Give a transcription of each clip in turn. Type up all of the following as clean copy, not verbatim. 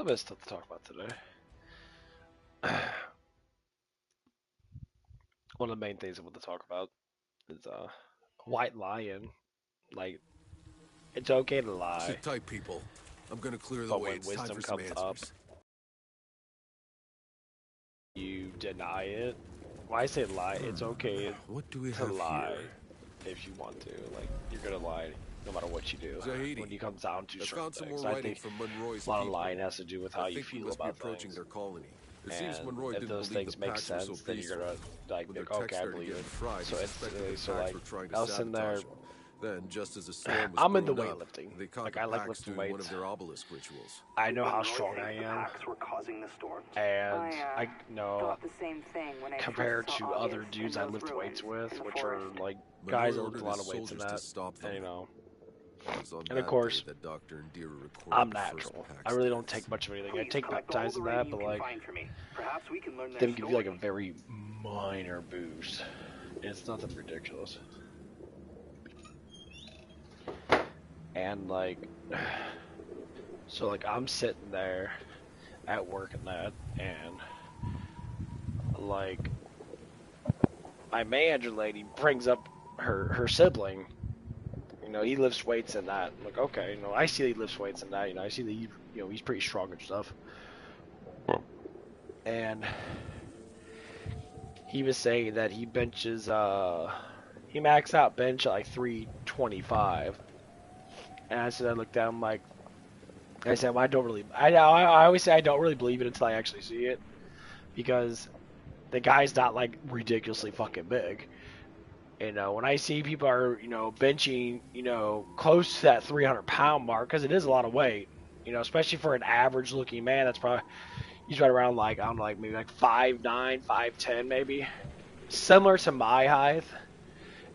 little bit of stuff to talk about today. One of the main things I want to talk about is white lion. Like, it's okay to lie, Sit tight, people. I'm gonna clear the but way. when It's time wisdom for some comes up, answers. you deny it. When I say lie, it's okay What do we to have lie here? if you want to. Like, you're gonna lie no matter what you do. Zahidi. When it comes down to I certain found some things, more I writings think from Monroy's a lot of people. lying has to do with how I you think we feel must be about approaching things. their colony. It seems And Monroy if didn't those believe things the make patch was so sense, then you're peaceful. gonna like, When their okay, tech I started believe getting it. fried, So they it's suspected the so patch like were trying to I was sitting there. sabotage them. Then, just as the storm was I'm into brewing up, weightlifting. they caught Like, the I like Pax lifting doing one weights. of their obelisk rituals. I know how strong I am, and I know Thought the same thing when I compared first to saw other August dudes in I those lift weights ruins with, in the which are forest. like Monroy guys that lift ordered a lot his of weights in soldiers that, to stop them. and you know, It was on and that of course, day that Dr. Indira recorded I'm the first natural. Pax I really don't deaths. take much of anything. I take peptides and that, but like, they would give you like a very minor boost. It's nothing ridiculous. And like, so like I'm sitting there at work and that, and like my manager lady brings up her sibling. You know, he lifts weights and that. I'm like, okay, you know, I see that he lifts weights and that. You know, I see that he's pretty strong and stuff. And he was saying that he benches he maxed out bench at like 325. And I said, I looked at him like, I said, well, I always say I don't really believe it until I actually see it, because the guy's not like ridiculously fucking big. You know, when I see people are, you know, benching, you know, close to that 300-pound mark, because it is a lot of weight, you know, especially for an average looking man, that's probably, he's right around like, I don't know, like maybe like 5'9", 5'10", maybe, similar to my height.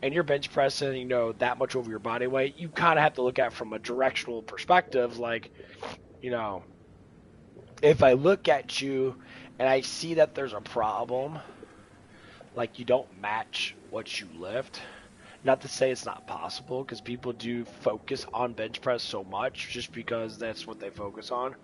And you're bench pressing, you know, that much over your body weight, you kind of have to look at it from a directional perspective. Like, you know, if I look at you and I see that there's a problem, like you don't match what you lift, not to say it's not possible, because people do focus on bench press so much just because that's what they focus on.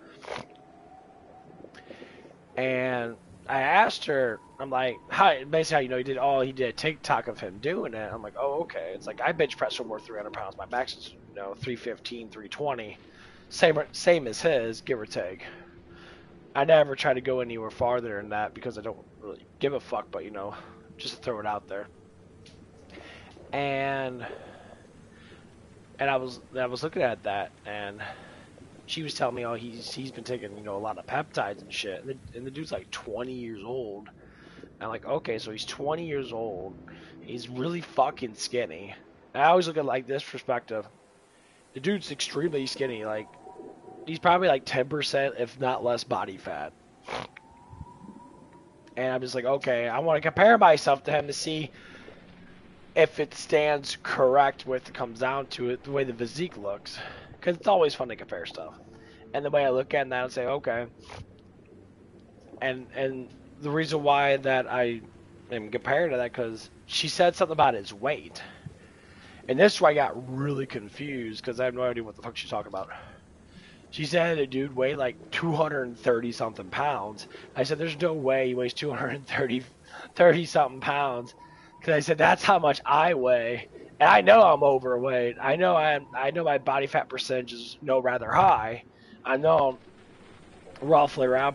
And I asked her, I'm like, hi, basically how you know he did a TikTok of him doing it. I'm like, oh, okay. It's like, I bench press for more 300 pounds. My max is, you know, 315, 320. Same as his, give or take. I never try to go anywhere farther than that because I don't really give a fuck, but, you know, just to throw it out there. And I was looking at that, and she was telling me, oh, he's been taking, you know, a lot of peptides and shit. And the dude's like 20 years old. And I'm like, okay, so he's 20 years old. He's really fucking skinny. And I always look at it like this perspective. The dude's extremely skinny. Like, he's probably like 10%, if not less, body fat. And I'm just like, okay, I want to compare myself to him to see if it stands correct with it comes down to it, the way the physique looks. Because it's always fun to compare stuff. And the way I look at that and say, okay. And the reason why that I am comparing to that, because she said something about his weight. And this is where I got really confused, because I have no idea what the fuck she's talking about. She said a dude weighed like 230 something pounds. I said, there's no way he weighs 230 something pounds. Because I said, that's how much I weigh. And I know I'm overweight. I know my body fat percentage is rather high. I know I'm roughly around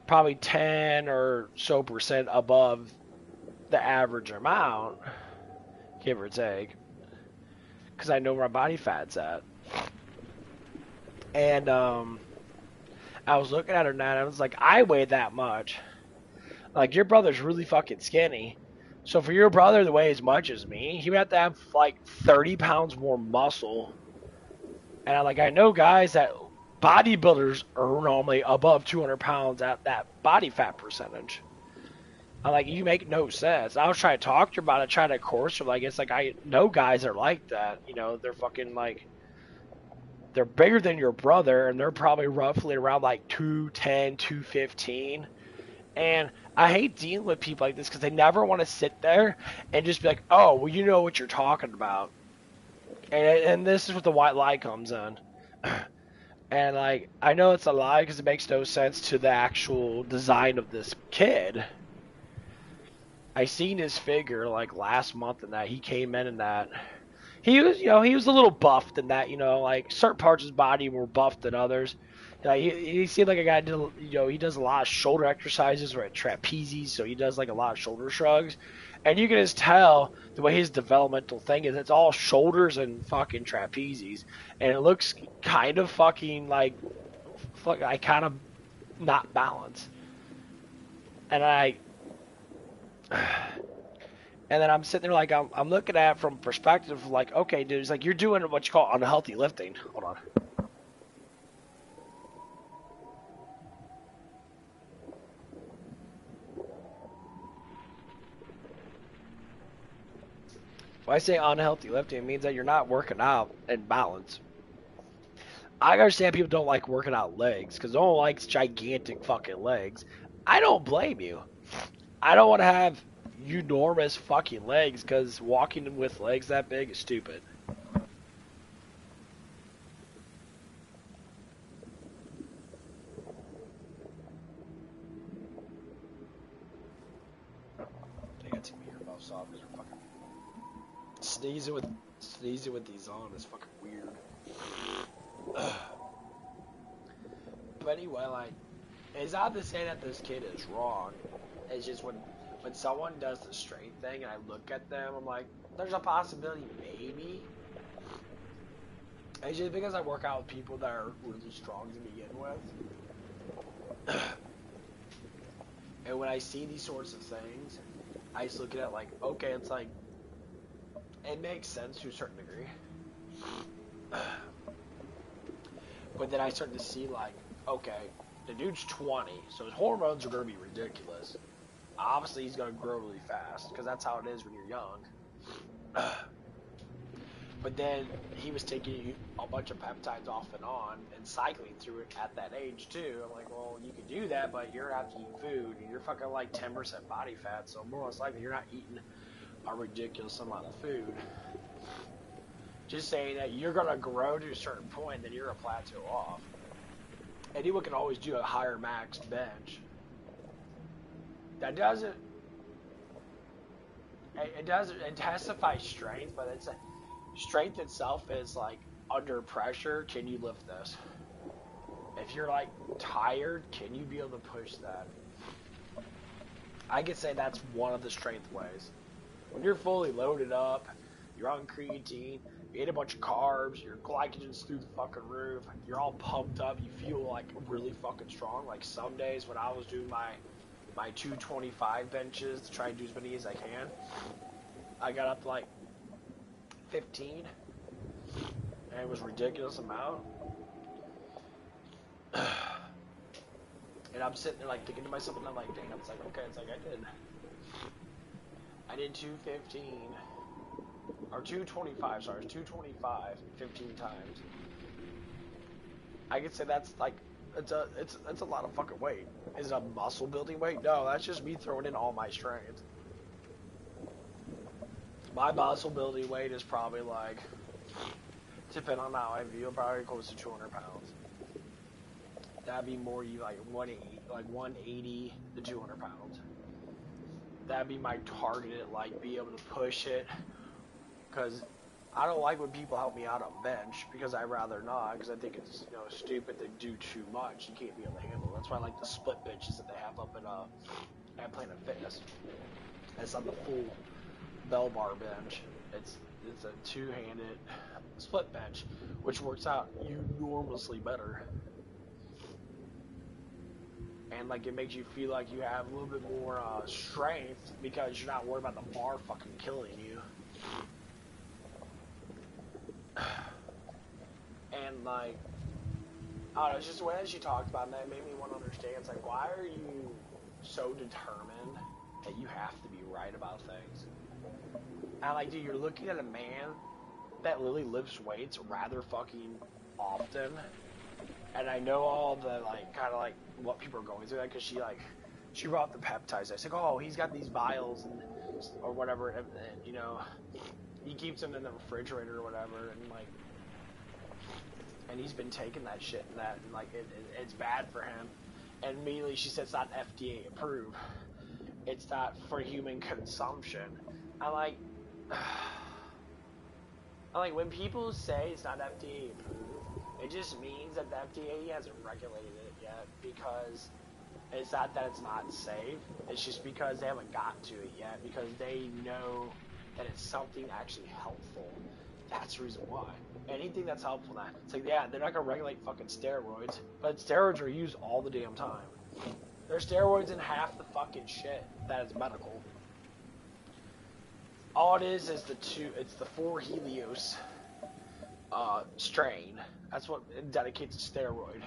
probably 10 or so percent above the average amount, give or take. Because I know where my body fat's at. And I was looking at her now, and I was like, I weigh that much. Like, your brother's really fucking skinny. So for your brother to weigh as much as me, he would have to have like 30 pounds more muscle. And I know guys that bodybuilders are normally above 200 pounds at that body fat percentage. I'm like, you make no sense. I was trying to talk to her about it, trying to course her. Like, it's like, I know guys are like that. You know, they're fucking like, they're bigger than your brother, and they're probably roughly around like 210, 215. And I hate dealing with people like this because they never want to sit there and just be like, oh, well, you know what you're talking about. And this is what the white lie comes in. And like, I know it's a lie because it makes no sense to the actual design of this kid. I seen his figure like last month, and that he came in and that he was, he was a little buffed in that, like certain parts of his body were buffed than others. Like he seemed like a guy he does a lot of shoulder exercises or at trapezes, so he does like a lot of shoulder shrugs, and you can just tell the way his developmental thing is. It's all shoulders and fucking trapezes, and it looks kind of fucking like, I kind of not balanced, and and then I'm sitting there like I'm looking at it from perspective of like, okay, dude, it's like you're doing what you call unhealthy lifting. Hold on. When I say unhealthy lifting, it means that you're not working out in balance. I understand people don't like working out legs because no one likes gigantic fucking legs. I don't blame you. I don't want to have enormous fucking legs because walking with legs that big is stupid. I got to your earbuds off because they're fucking sneezing with these on is fucking weird. But anyway, like, it's not to say that this kid is wrong. It's just when someone does the straight thing and I look at them, I'm like, there's a possibility maybe. It's just because I work out with people that are really strong to begin with. And when I see these sorts of things, I just look at it like, okay, it's like, it makes sense to a certain degree. But then I start to see like, okay, the dude's 20, so his hormones are going to be ridiculous. Obviously, he's going to grow really fast, because that's how it is when you're young. But then he was taking a bunch of peptides off and on, and cycling through it at that age too. I'm like, well, you can do that, but you're going to have to eat food, and you're fucking like 10% body fat, so more or less likely you're not eating a ridiculous amount of food. Just saying that you're going to grow to a certain point, then you're going to plateau off. Anyone can always do a higher max bench. That doesn't. It doesn't intensify strength, but it's strength itself is like under pressure. Can you lift this? If you're like tired, can you be able to push that? I could say that's one of the strength ways. When you're fully loaded up, you're on creatine, you ate a bunch of carbs, your glycogen's through the fucking roof, you're all pumped up, you feel like really fucking strong. Like some days when I was doing my 225 benches to try and do as many as I can, I got up to like 15, and it was a ridiculous amount. And I'm sitting there like thinking to myself, and I'm like, dang, it's like, okay, it's like I did 215, or 225, sorry, 225, 15 times. I could say that's like, it's a lot of fucking weight. Is it a muscle building weight? No, that's just me throwing in all my strength. My muscle building weight is probably like, depending on how I feel, probably close to 200 pounds. That'd be more like 180 to 200 pounds. That'd be my target, like be able to push it. Because I don't like when people help me out on bench, because I'd rather not, because I think it's stupid to do too much. You can't be able to handle it. That's why I like the split benches that they have up at Planet Fitness. It's on the full bell bar bench. It's a two-handed split bench, which works out enormously better. And like it makes you feel like you have a little bit more strength, because you're not worried about the bar fucking killing you. And like, I don't know, it's just the way that she talked about it, that made me want to understand. It's like, why are you so determined that you have to be right about things? And like, dude, you're looking at a man that literally lifts weights rather fucking often. And I know all the like, kind of like what people are going through, like, cause she brought the peptides. I said, oh, he's got these vials and or whatever, and he keeps them in the refrigerator or whatever, and like, and he's been taking that shit and that, and like it's bad for him. And immediately she said it's not FDA approved. It's not for human consumption. I'm like, when people say it's not FDA approved, it just means that the FDA hasn't regulated it yet, because it's not that it's not safe. It's just because they haven't got to it yet, because they know that it's something actually helpful. That's the reason why. Anything that's helpful now. It's like, yeah, they're not going to regulate fucking steroids, but steroids are used all the damn time. There's steroids in half the fucking shit that is medical. All it is it's the 4-Helios strain. That's what dedicates a steroid.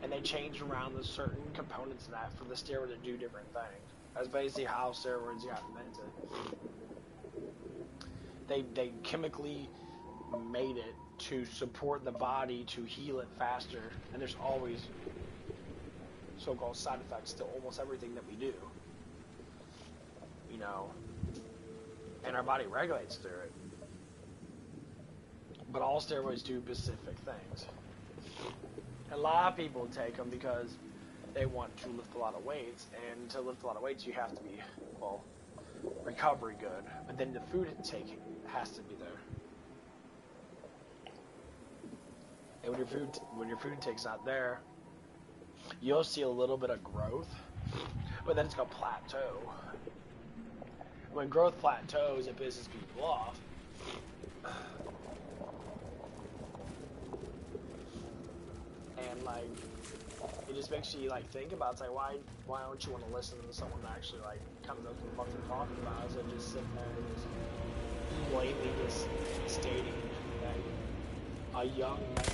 And they change around the certain components of that for the steroid to do different things. That's basically how steroids got invented. They chemically made it to support the body to heal it faster, and there's always so-called side effects to almost everything that we do. You know, and our body regulates through it. But all steroids do specific things. A lot of people take them because they want to lift a lot of weights, and to lift a lot of weights you have to be, well, recovery good, but then the food intake has to be there. And when your food intake's not there, you'll see a little bit of growth, but then it's gonna plateau. When growth plateaus, it pisses people off. And like, it just makes you like think about, it's like, why don't you want to listen to someone that actually like kind of knows what the fuck they're talking about, instead of just sitting there and just blatantly just stating that a young man,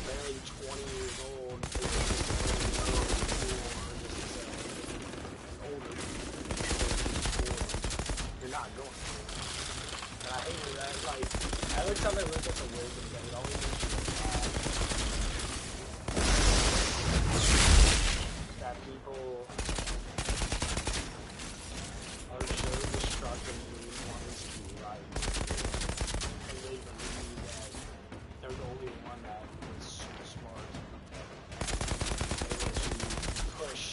barely 20 years old, older, you're not going to. And I hate that. Like, every time they look at the wisdom, it always makes you that people are so destructive and wanting to be right. And they believe that they're the only one that is super smart. Able to push.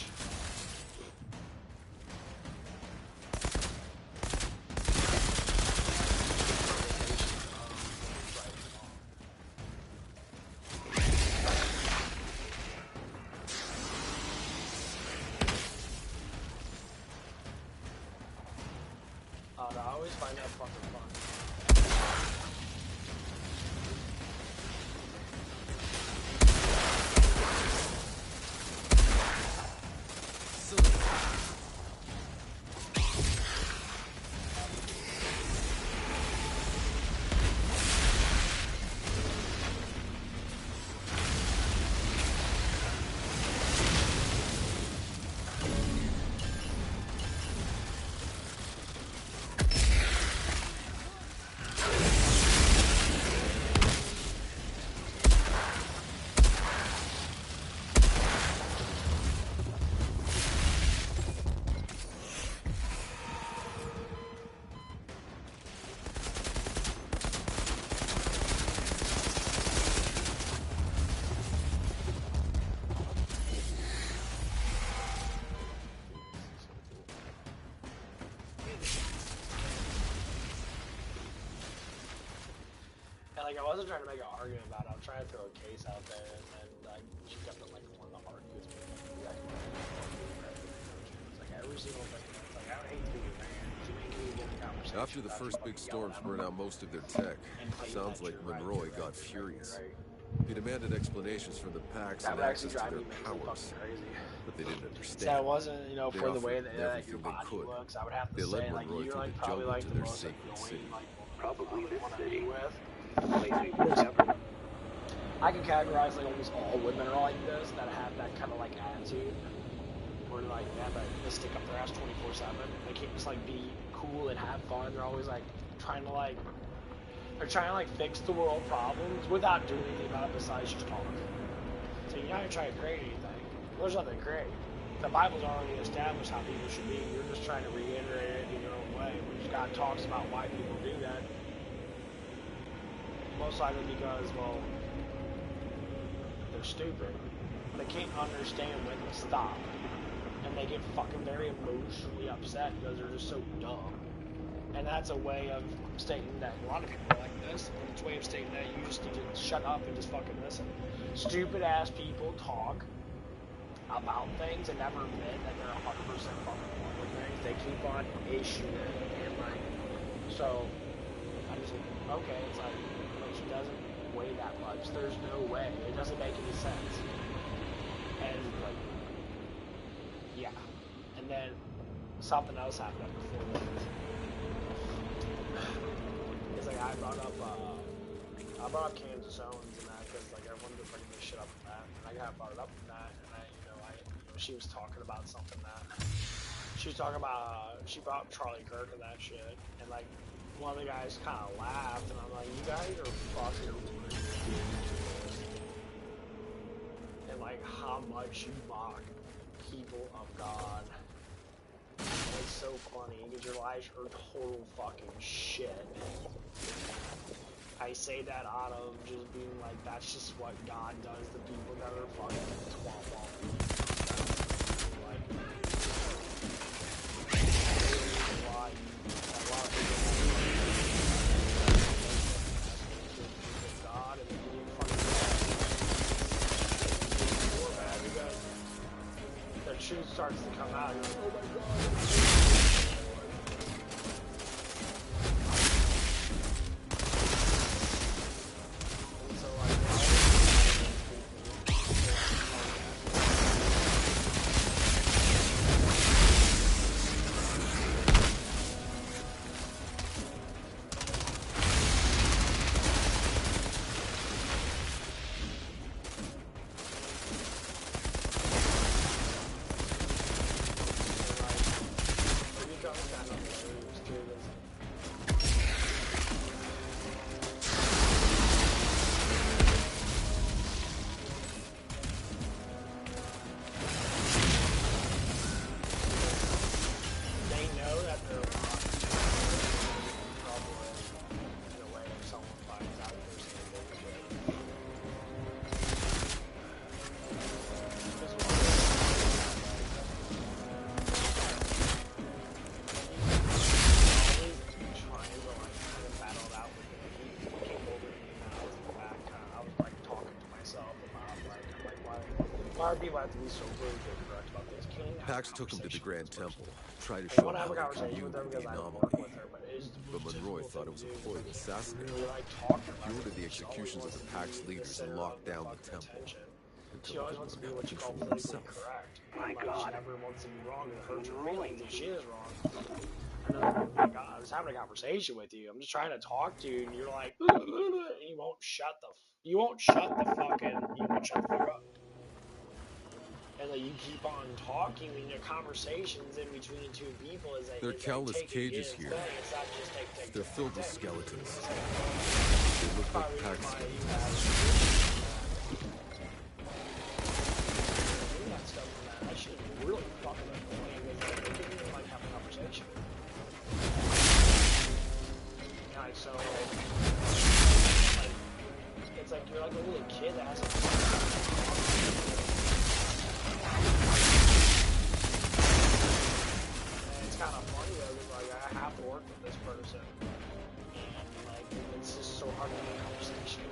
I always find that fucking fun. Like, I wasn't trying to make an argument about it. I'm trying to throw a case out there, and then like she kept it like one of the arguments. It's like every single thing. It's like, I don't hate being a man. You make me get the conversation. After the first big storms burned out most of their tech, sounds like Monroy got furious. He demanded explanations from the packs and access to their powers, but they didn't understand. So it wasn't, you know, for the way that your body looks. I would have to say, like, you're like probably like the most annoying, like, probably this city with. I can categorize like almost all women are like this, that have that kind of like attitude, where like they stick up their ass 24/7. They can't just like be cool and have fun. They're always like trying to fix the world problems without doing anything about it besides just talk. So you're not gonna try to create anything. There's nothing to create. The Bible's already established how people should be. You're just trying to reiterate it in your own way, which God talks about why people do that. Most likely because, well, they're stupid. They can't understand when to stop. And they get fucking very emotionally upset because they're just so dumb. And that's a way of stating that a lot of people are like this. And it's a way of stating that you just need to shut up and just fucking listen. Stupid ass people talk about things and never admit that they're 100% fucking wrong with things. They keep on issuing and like, so I just like, okay, it's like, but she doesn't weigh that much. There's no way. It doesn't make any sense. And like, yeah. And then something else happened before this. It's like I brought up Kansas Owens and that because like everyone was bringing this shit up with that, and I got brought it up with that, and she was talking about something that she was talking about. She brought up Charlie Kirk and that shit, and like one of the guys kind of laughed, and I'm like, you guys are fucking ridiculous, and like how much you mock people of God. It's so funny because your lives are total fucking shit. I say that out of just being like, that's just what God does to people that are fucking twat. Like, why a lot of people God and being fucking more bad because the truth starts to come out. You're like, oh my God. People have to be so really correct about this. Pax took him to the Grand Temple, tried to show him how he could view the anomaly. But Monroy thought it was a ploy to assassinate him. He ordered the executions of the Pax leaders and locked down the temple. She always wants to be what you call politically correct. My God. She never wants to be wrong and hurt your feelings if she is wrong. And oh my God, I was having a conversation with you. I'm just trying to talk to you, and you're like, and you won't shut the fuck up. And like, you keep on talking, and your conversations in between two people is like, there are countless cages here. They're filled with skeletons. They look like Pax skeletons. That shit is really fucking annoying because like, they didn't even like have a conversation. Like, so like, it's like you're like a little kid that has a it's kind of funny though, because like I have to work with this person, and like it's just so hard to have a conversation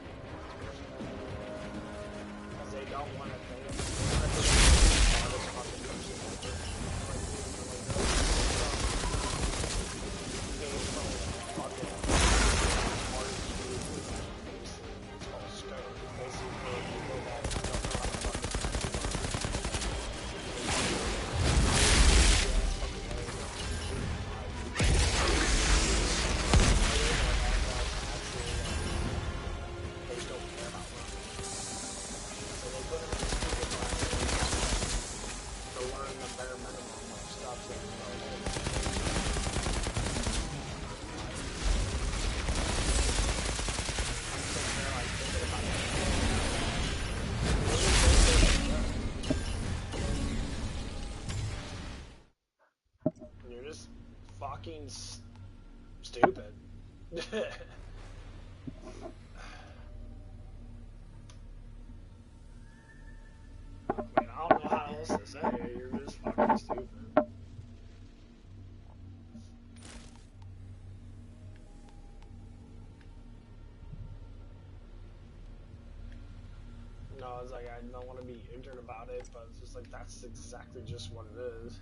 because they don't want to think this fucking person. Fucking stupid. you're just fucking stupid. No, it's like, I don't want to be ignorant about it, but it's just like, that's exactly just what it is.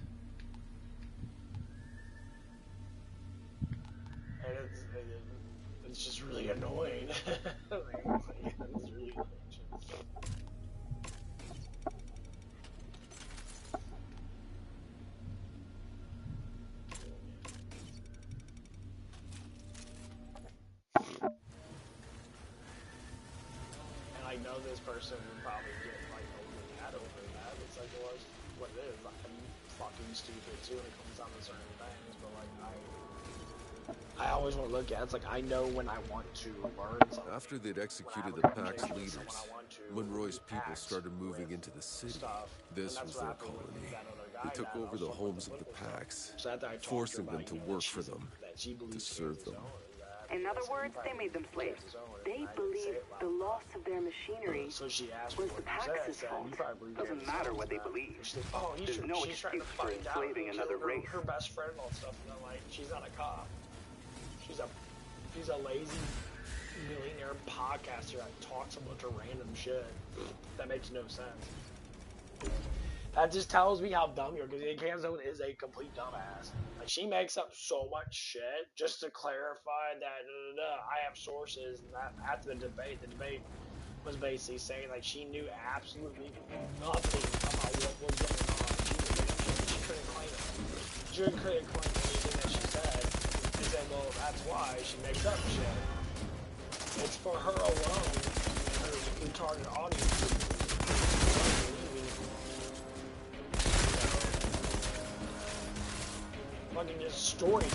And it's just really annoying. It's really annoying. And I know this person would probably get like overly mad over that. It's like, well, it's what it is. Like, I'm fucking stupid too when it comes down to certain things, but like I always want to look at it. It's like I know when I want to learn something. After they'd executed the pack's leaders, Monroy's people started moving into the city. This was their colony. They took over the homes of the packs, forcing them to work for them, to serve them. In other words, they made them slaves. They believed the loss of their machinery was the Pax's fault. Doesn't matter what they believe. There's no excuse for enslaving another race. Her best friend and all stuff, and I'm like, she's not a cop. She's a lazy millionaire podcaster that talks a bunch of random shit. That makes no sense. That just tells me how dumb you're, because Camzone is a complete dumbass. Like, she makes up so much shit just to clarify that I have sources, and that after the debate was basically saying like she knew absolutely nothing about what was going on. She couldn't claim it. She couldn't claim anything that she said. She said, well, that's why she makes up shit. It's for her alone and her retarded audience. Fucking just storytelling.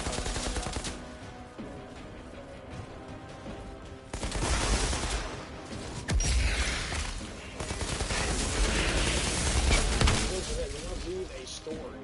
We don't do a story.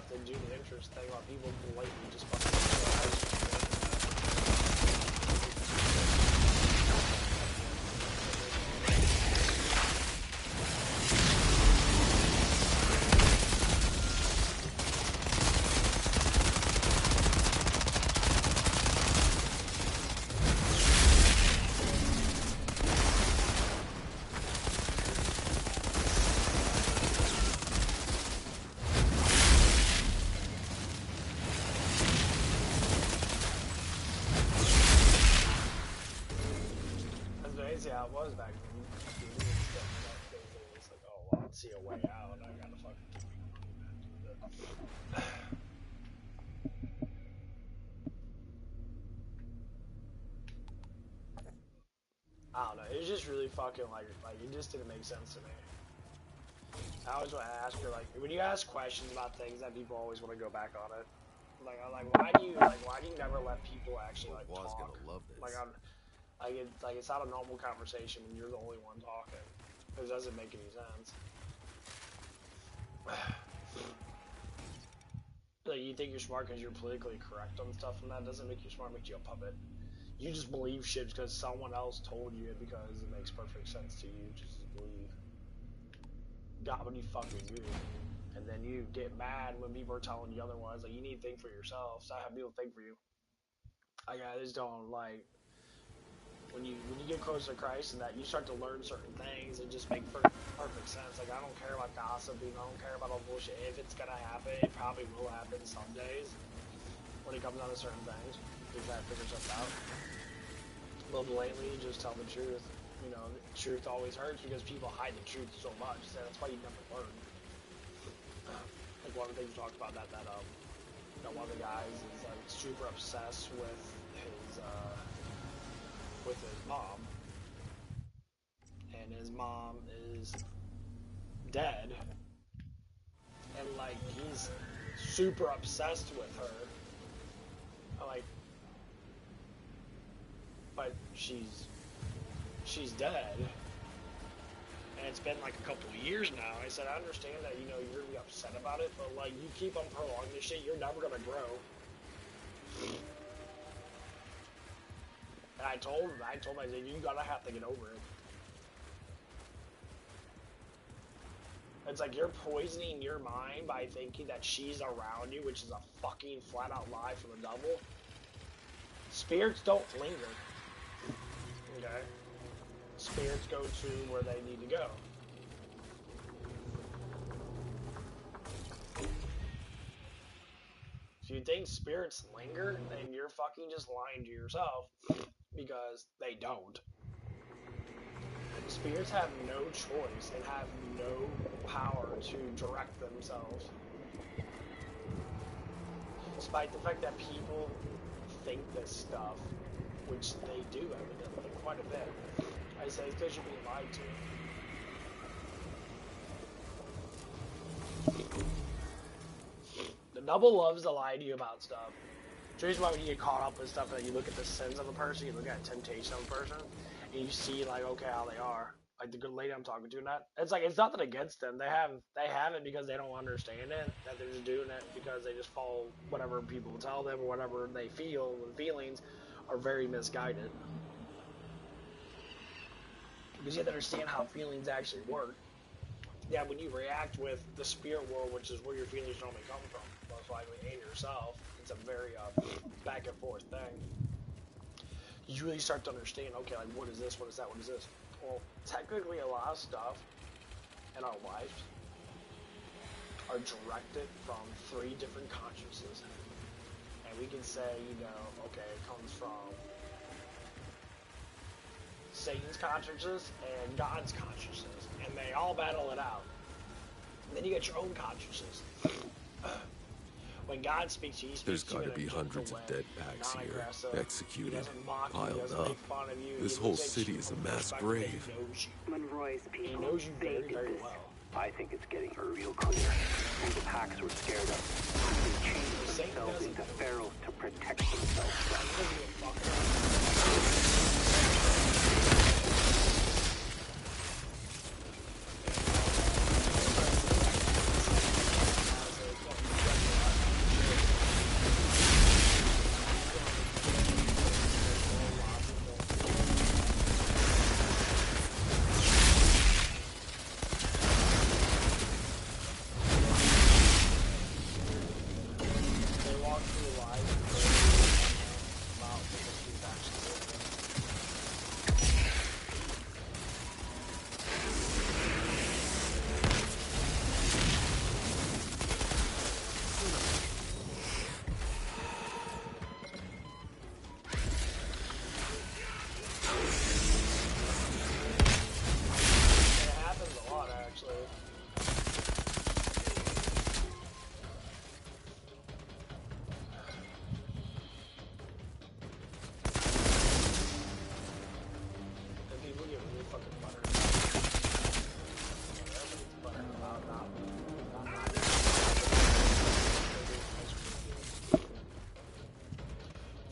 To do the interest thing while people blatantly just how it was back then. It's like, oh, well, I'll see a way out. I gotta fucking I don't know. It was just really fucking like it just didn't make sense to me. I always want to ask her, like, when you ask questions about things that people always want to go back on it. Like, I'm like, why do you never let people actually like talk? Gonna love this. Like it's not a normal conversation when you're the only one talking. It doesn't make any sense. Like, you think you're smart because you're politically correct on stuff, and that doesn't make you smart. It makes you a puppet. You just believe shit because someone else told you it because it makes perfect sense to you. Just believe. God, what do you fucking do? And then you get mad when people are telling you otherwise. Like, you need to think for yourself. Stop having people think for you. I just don't like. When you get closer to Christ and that, you start to learn certain things and just make perfect sense. Like, I don't care about gossiping. I don't care about all bullshit. If it's gonna happen, it probably will happen some days when it comes down to certain things. You gotta figure stuff out. Well, blatantly, just tell the truth. You know, the truth always hurts because people hide the truth so much. So that's why you never learn. Like one of the things we talked about that you know, one of the guys is like super obsessed with his mom, and his mom is dead, and like he's super obsessed with her, like, but she's dead, and it's been like a couple of years now. I said, I understand that, you know, you're gonna be upset about it, but like, you keep on prolonging this shit, you're never gonna grow. And I told him, I said, you gotta have to get over it. It's like you're poisoning your mind by thinking that she's around you, which is a fucking flat out lie from the devil. Spirits don't linger. Okay? Spirits go to where they need to go. If you think spirits linger, then you're fucking just lying to yourself, because they don't. Spirits have no choice and have no power to direct themselves. Despite the fact that people think this stuff, which they do evidently quite a bit. I say it's because you're being lied to. The devil loves to lie to you about stuff. The reason why when you get caught up with stuff, that you look at the sins of a person, you look at the temptation of a person, and you see like, okay, how they are. Like the good lady I'm talking to, and that it's like, it's nothing against them. They have it because they don't understand it. That they're just doing it because they just follow whatever people tell them or whatever they feel. And feelings are very misguided. Because you have to understand how feelings actually work. Yeah, when you react with the spirit world, which is where your feelings normally come from, most likely, and yourself, it's a very back and forth thing. You really start to understand, okay, like, what is this, what is that, what is this? Well, technically a lot of stuff in our life are directed from 3 different consciousnesses. And we can say, you know, okay, it comes from Satan's consciousness and God's consciousness, and they all battle it out. And then you get your own consciousness. When God speaks to you, he speaks to you in a gentle way. There's got to be hundreds of dead packs here, executed, He doesn't mock you, he piled doesn't up. make fun of you. This whole city is a mass grave. He knows you. Monroy's people, He knows you they very, did very this. well. I think it's getting real clear. And the packs were scared of. They changed themselves into pharaohs to protect themselves from.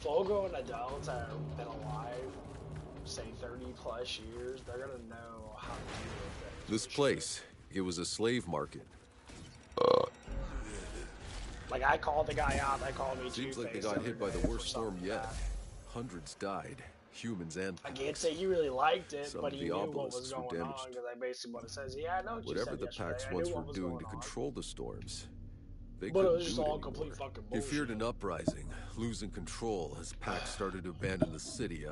Full-grown adults that have been alive, say 30 plus years, they're gonna know how to deal with things. This place, it was a slave market. Like, I called the guy out, they called me Seems like they Two-Face got hit by the worst storm yet. that. Hundreds died, humans and I can't say he really liked it, some but of he the knew what was obelisks were going on, damaged. because I basically what it says. Yeah, I know what you Whatever said the yesterday. packs I once knew were what was doing going to on. control the storms, they But it couldn't was just do it all anymore. complete fucking They bullshit. feared an uprising, losing control as packs started to abandon the city.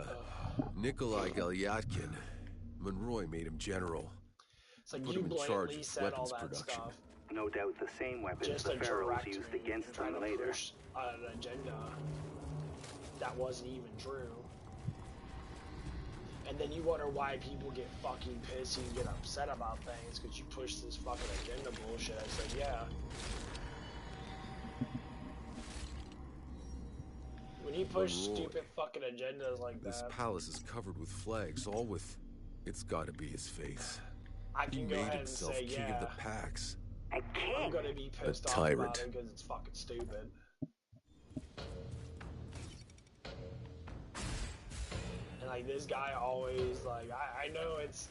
Nikolai Galyatkin, Monroy made him general. It's like Put you him in charge blatantly of said all weapons that production. stuff No doubt the same weapons just the to pharaohs direct used me against and try them to later. push an agenda that wasn't even true. And then you wonder why people get fucking pissy and get upset about things because you push this fucking agenda bullshit. I said, yeah. When you push stupid fucking agendas like this that... This palace is covered with flags, all with... It's gotta be his face. I can go ahead and say, king of the Pax. A king? I'm gonna be pissed off about it because it's fucking stupid. And like this guy always like I know it's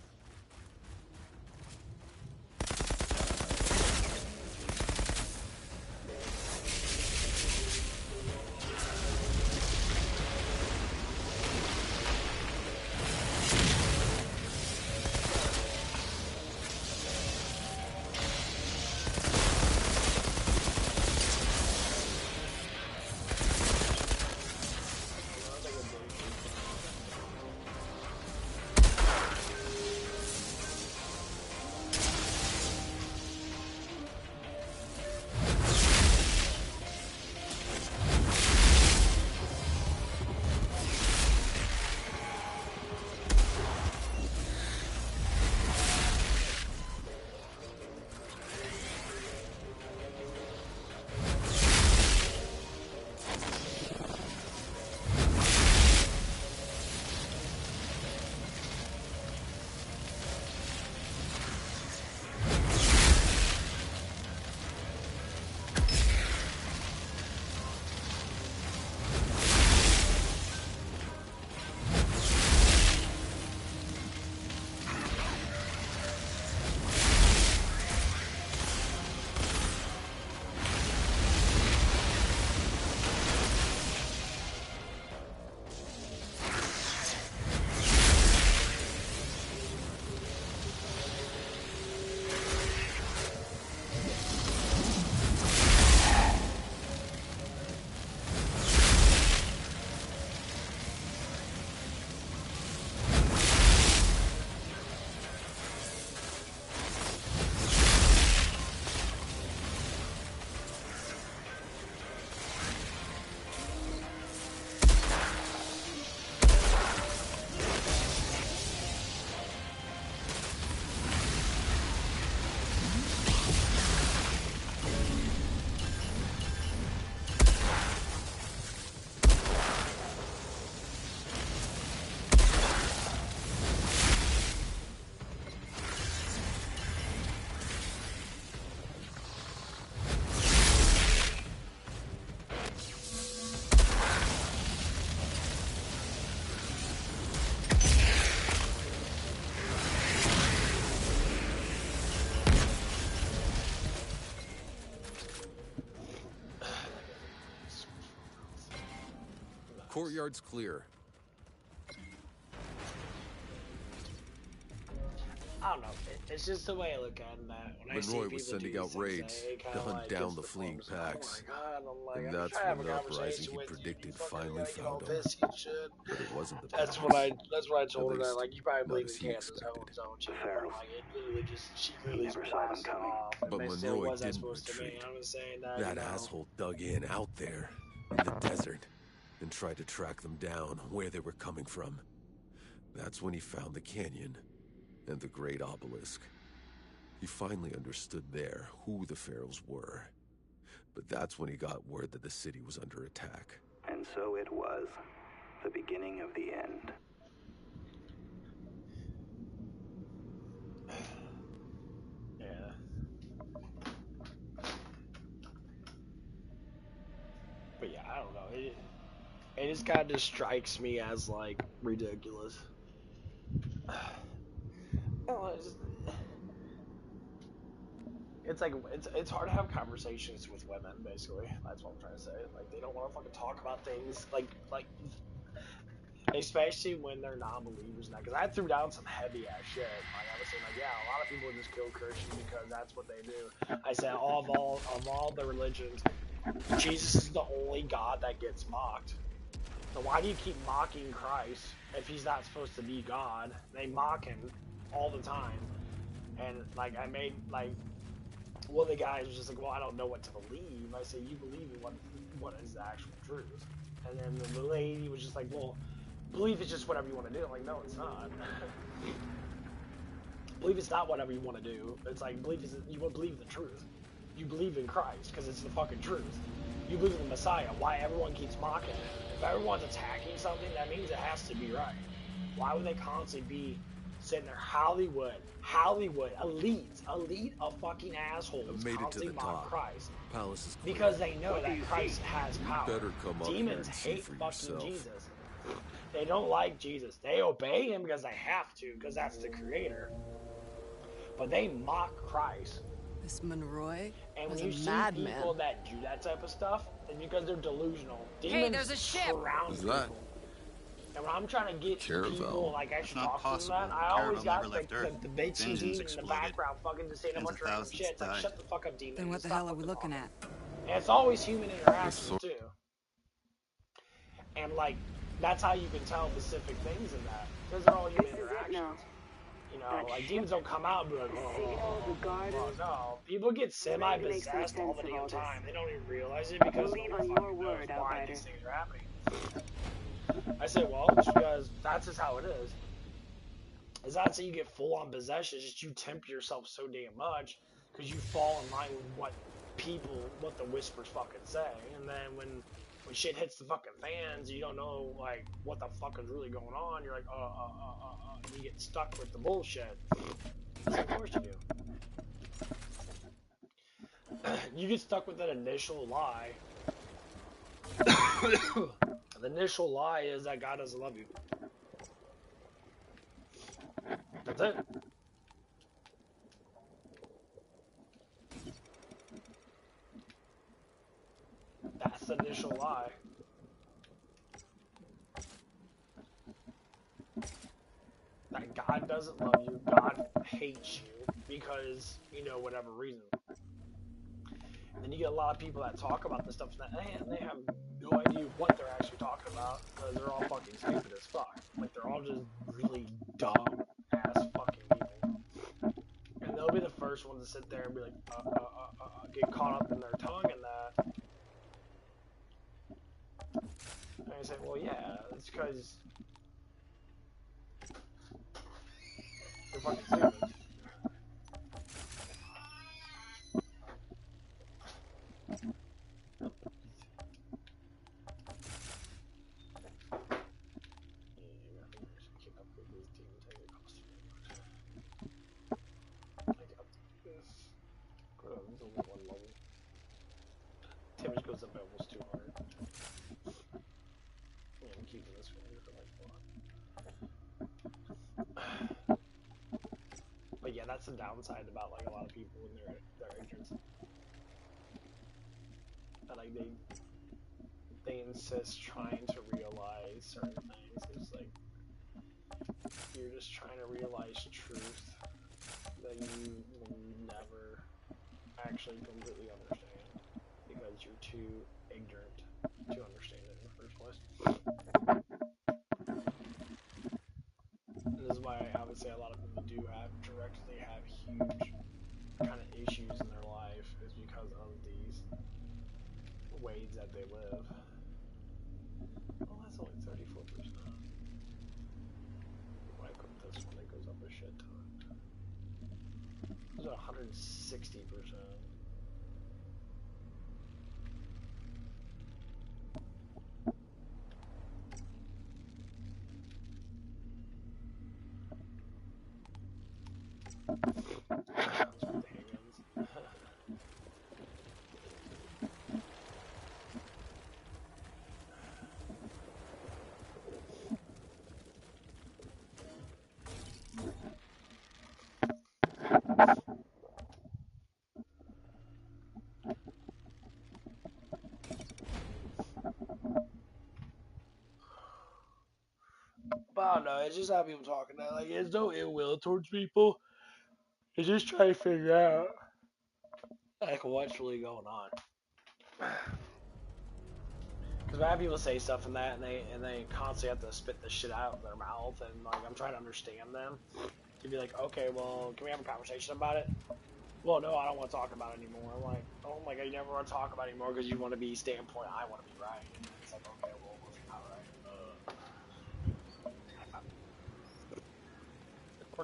Courtyard's clear. I don't know. It's just the way I look at it. When Monroy was sending out raids to hunt down the fleeing packs. And that's when the uprising he predicted finally found him. But it wasn't the That's packs. what I told her. Like, you probably believe not as in he Kansas, expected. don't you? Like, it literally just, she clearly Never saw them coming. But Monroy didn't retreat. I was saying that, That asshole dug in out there, in the desert, and tried to track them down where they were coming from. That's when he found the canyon and the great obelisk. He finally understood there who the pharaohs were. But that's when he got word that the city was under attack. And so it was. The beginning of the end. Yeah. But yeah, I don't know. It just kind of just strikes me as, like, ridiculous. It's like it's hard to have conversations with women. Basically, that's what I'm trying to say. Like, they don't want to fucking talk about things like especially when they're non-believers. Now, because I threw down some heavy ass shit. Like, I was saying, like, yeah, a lot of people just kill Christians because that's what they do. I said, of all the religions, Jesus is the only God that gets mocked. So why do you keep mocking Christ if he's not supposed to be God? They mock him all the time. And, like, I made, like, one of the guys was just like, well, I don't know what to believe. I said, you believe in what is the actual truth. And then the lady was just like, well, belief is just whatever you want to do. I'm like, no, it's not. Belief is not whatever you want to do. It's like, belief is, you believe the truth. You believe in Christ, because it's the fucking truth. You believe in the Messiah. Why everyone keeps mocking it? If everyone's attacking something, that means it has to be right. Why would they constantly be sitting there, Hollywood, elite of fucking assholes, constantly mock Christ? Palace is clear. Because they know that Christ has power. Better come up Demons here and see hate for fucking yourself. Jesus. They don't like Jesus. They obey him because they have to, because that's the creator. But they mock Christ. This Monroy And when was you a see madman. people that do that type of stuff, it's because they're delusional. Demons there's a ship. surround Who's people. that? And when I'm trying to get people, like, actually It's not talk to them, possible. I always got Caravel never left Earth. the bitchy Its engines demon in the exploded. background fucking just saying a Tens bunch of of random thousands shit. It's like, died. shut the fuck up, demon. Then what the Stop hell are we fucking looking talking. at? And it's always human interactions, too. And, like, that's how you can tell specific things in that. Because they're all human interactions. You know, like, demons don't come out and be like, oh, no. People get semi-possessed all the damn time. They don't even realize it because no one fucking knows why these things are happening. I say, well, it's because that's just how it is. It's not so you get full-on possession, it's just you tempt yourself so damn much because you fall in line with what the whispers fucking say. And then when shit hits the fucking fans, you don't know, like, what the fuck is really going on. You're like, and you get stuck with the bullshit. That's of course you do. You get stuck with that initial lie. The initial lie is that God doesn't love you. That's it. That's the initial lie. That God doesn't love you, God hates you because, you know, whatever reason. And then you get a lot of people that talk about this stuff and they have no idea what they're actually talking about because they're all fucking stupid as fuck. Like, they're all just really dumb ass fucking people. And they'll be the first ones to sit there and be like, get caught up in their tongue and that. And I say, well, yeah, it's because you're fucking stupid. Damage goes up by almost 200. Yeah, I'm keeping this one here for like what? But yeah, that's the downside about like a lot of people and their ignorance. That like they insist trying to realize certain things. It's like you're just trying to realize truth that you will never actually completely understand because you're too ignorant to understand it in the first place. And this is why I would say a lot of people do have huge kind of issues in their life is because of these ways that they live. Well, that's only 34%. When I equip this one, it goes up a shit ton. It's 160%. But I don't know, it's just how people talking now. Like, there's no ill will towards people. You're just trying to figure out, like, what's really going on. Because I have people say stuff in that, and they constantly have to spit this shit out of their mouth, and, like, I'm trying to understand them. To be like, okay, well, can we have a conversation about it? Well, no, I don't want to talk about it anymore. I'm like, oh my god, you never want to talk about it anymore because you want to be standpoint, I want to be right. And it's like, okay, well, if you're not right,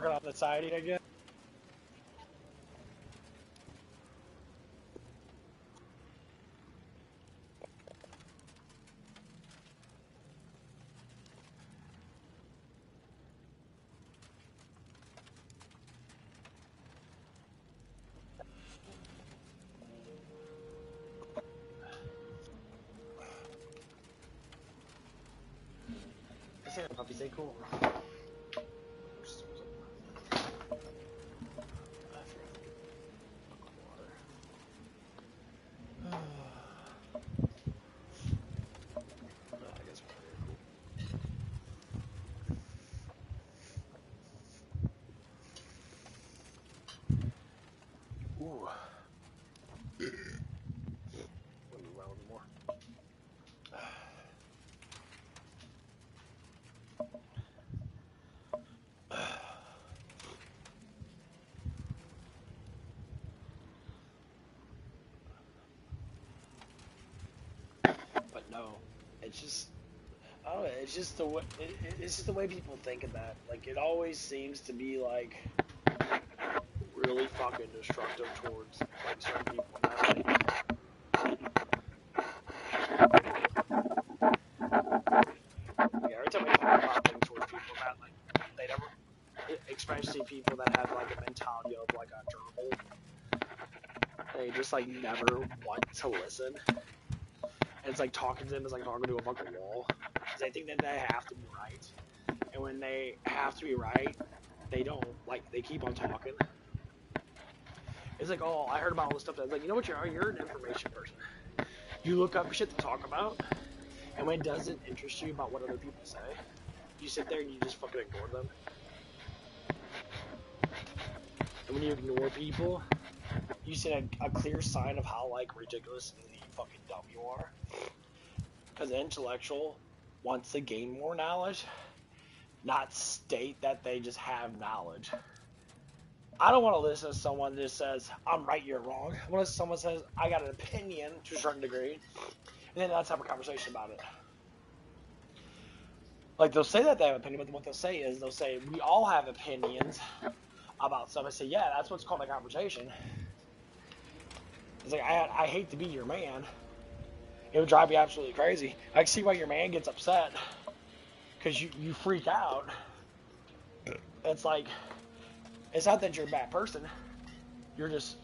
working on the siding again. Say that, puppy. Say cool. Ooh. Let me run a little more. But no, it's just, I don't know, it's just the way, it's just the way people think of that. Like, it always seems to be like really fucking destructive towards like certain people. Yeah, every time I talk about things towards people that like they never, especially people that have like a mentality of like a gerbil, they just like never want to listen. And it's like talking to them is like talking to a fucking wall. They think that they have to be right, and when they have to be right, they don't, like, they keep on talking. It's like, oh, I heard about all this stuff. That's like, you know what you are? You're an information person. You look up shit to talk about, and when it doesn't interest you about what other people say, you sit there and you just fucking ignore them. And when you ignore people, you see a clear sign of how, like, ridiculous and fucking dumb you are. Because an intellectual wants to gain more knowledge, not state that they just have knowledge. I don't want to listen to someone that just says, I'm right, you're wrong. I want to someone says, I got an opinion to a certain degree, and then let's have a conversation about it. Like, they'll say that they have an opinion, but what they'll say is, they'll say, we all have opinions about stuff. I say, yeah, that's what's called a conversation. It's like, I hate to be your man. It would drive me absolutely crazy. I can see why your man gets upset, because you freak out. It's like, it's not that you're a bad person. You're just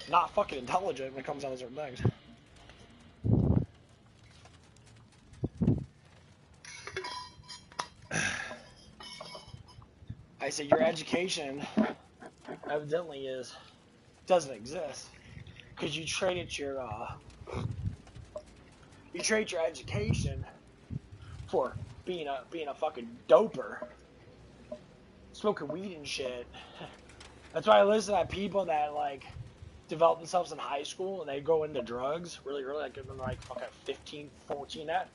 not fucking intelligent when it comes down to certain things. I say your education evidently doesn't exist, because you traded your education for being a fucking doper, smoking weed and shit. That's why I listen to people that like develop themselves in high school and they go into drugs really early, like in like fucking 15, 14. That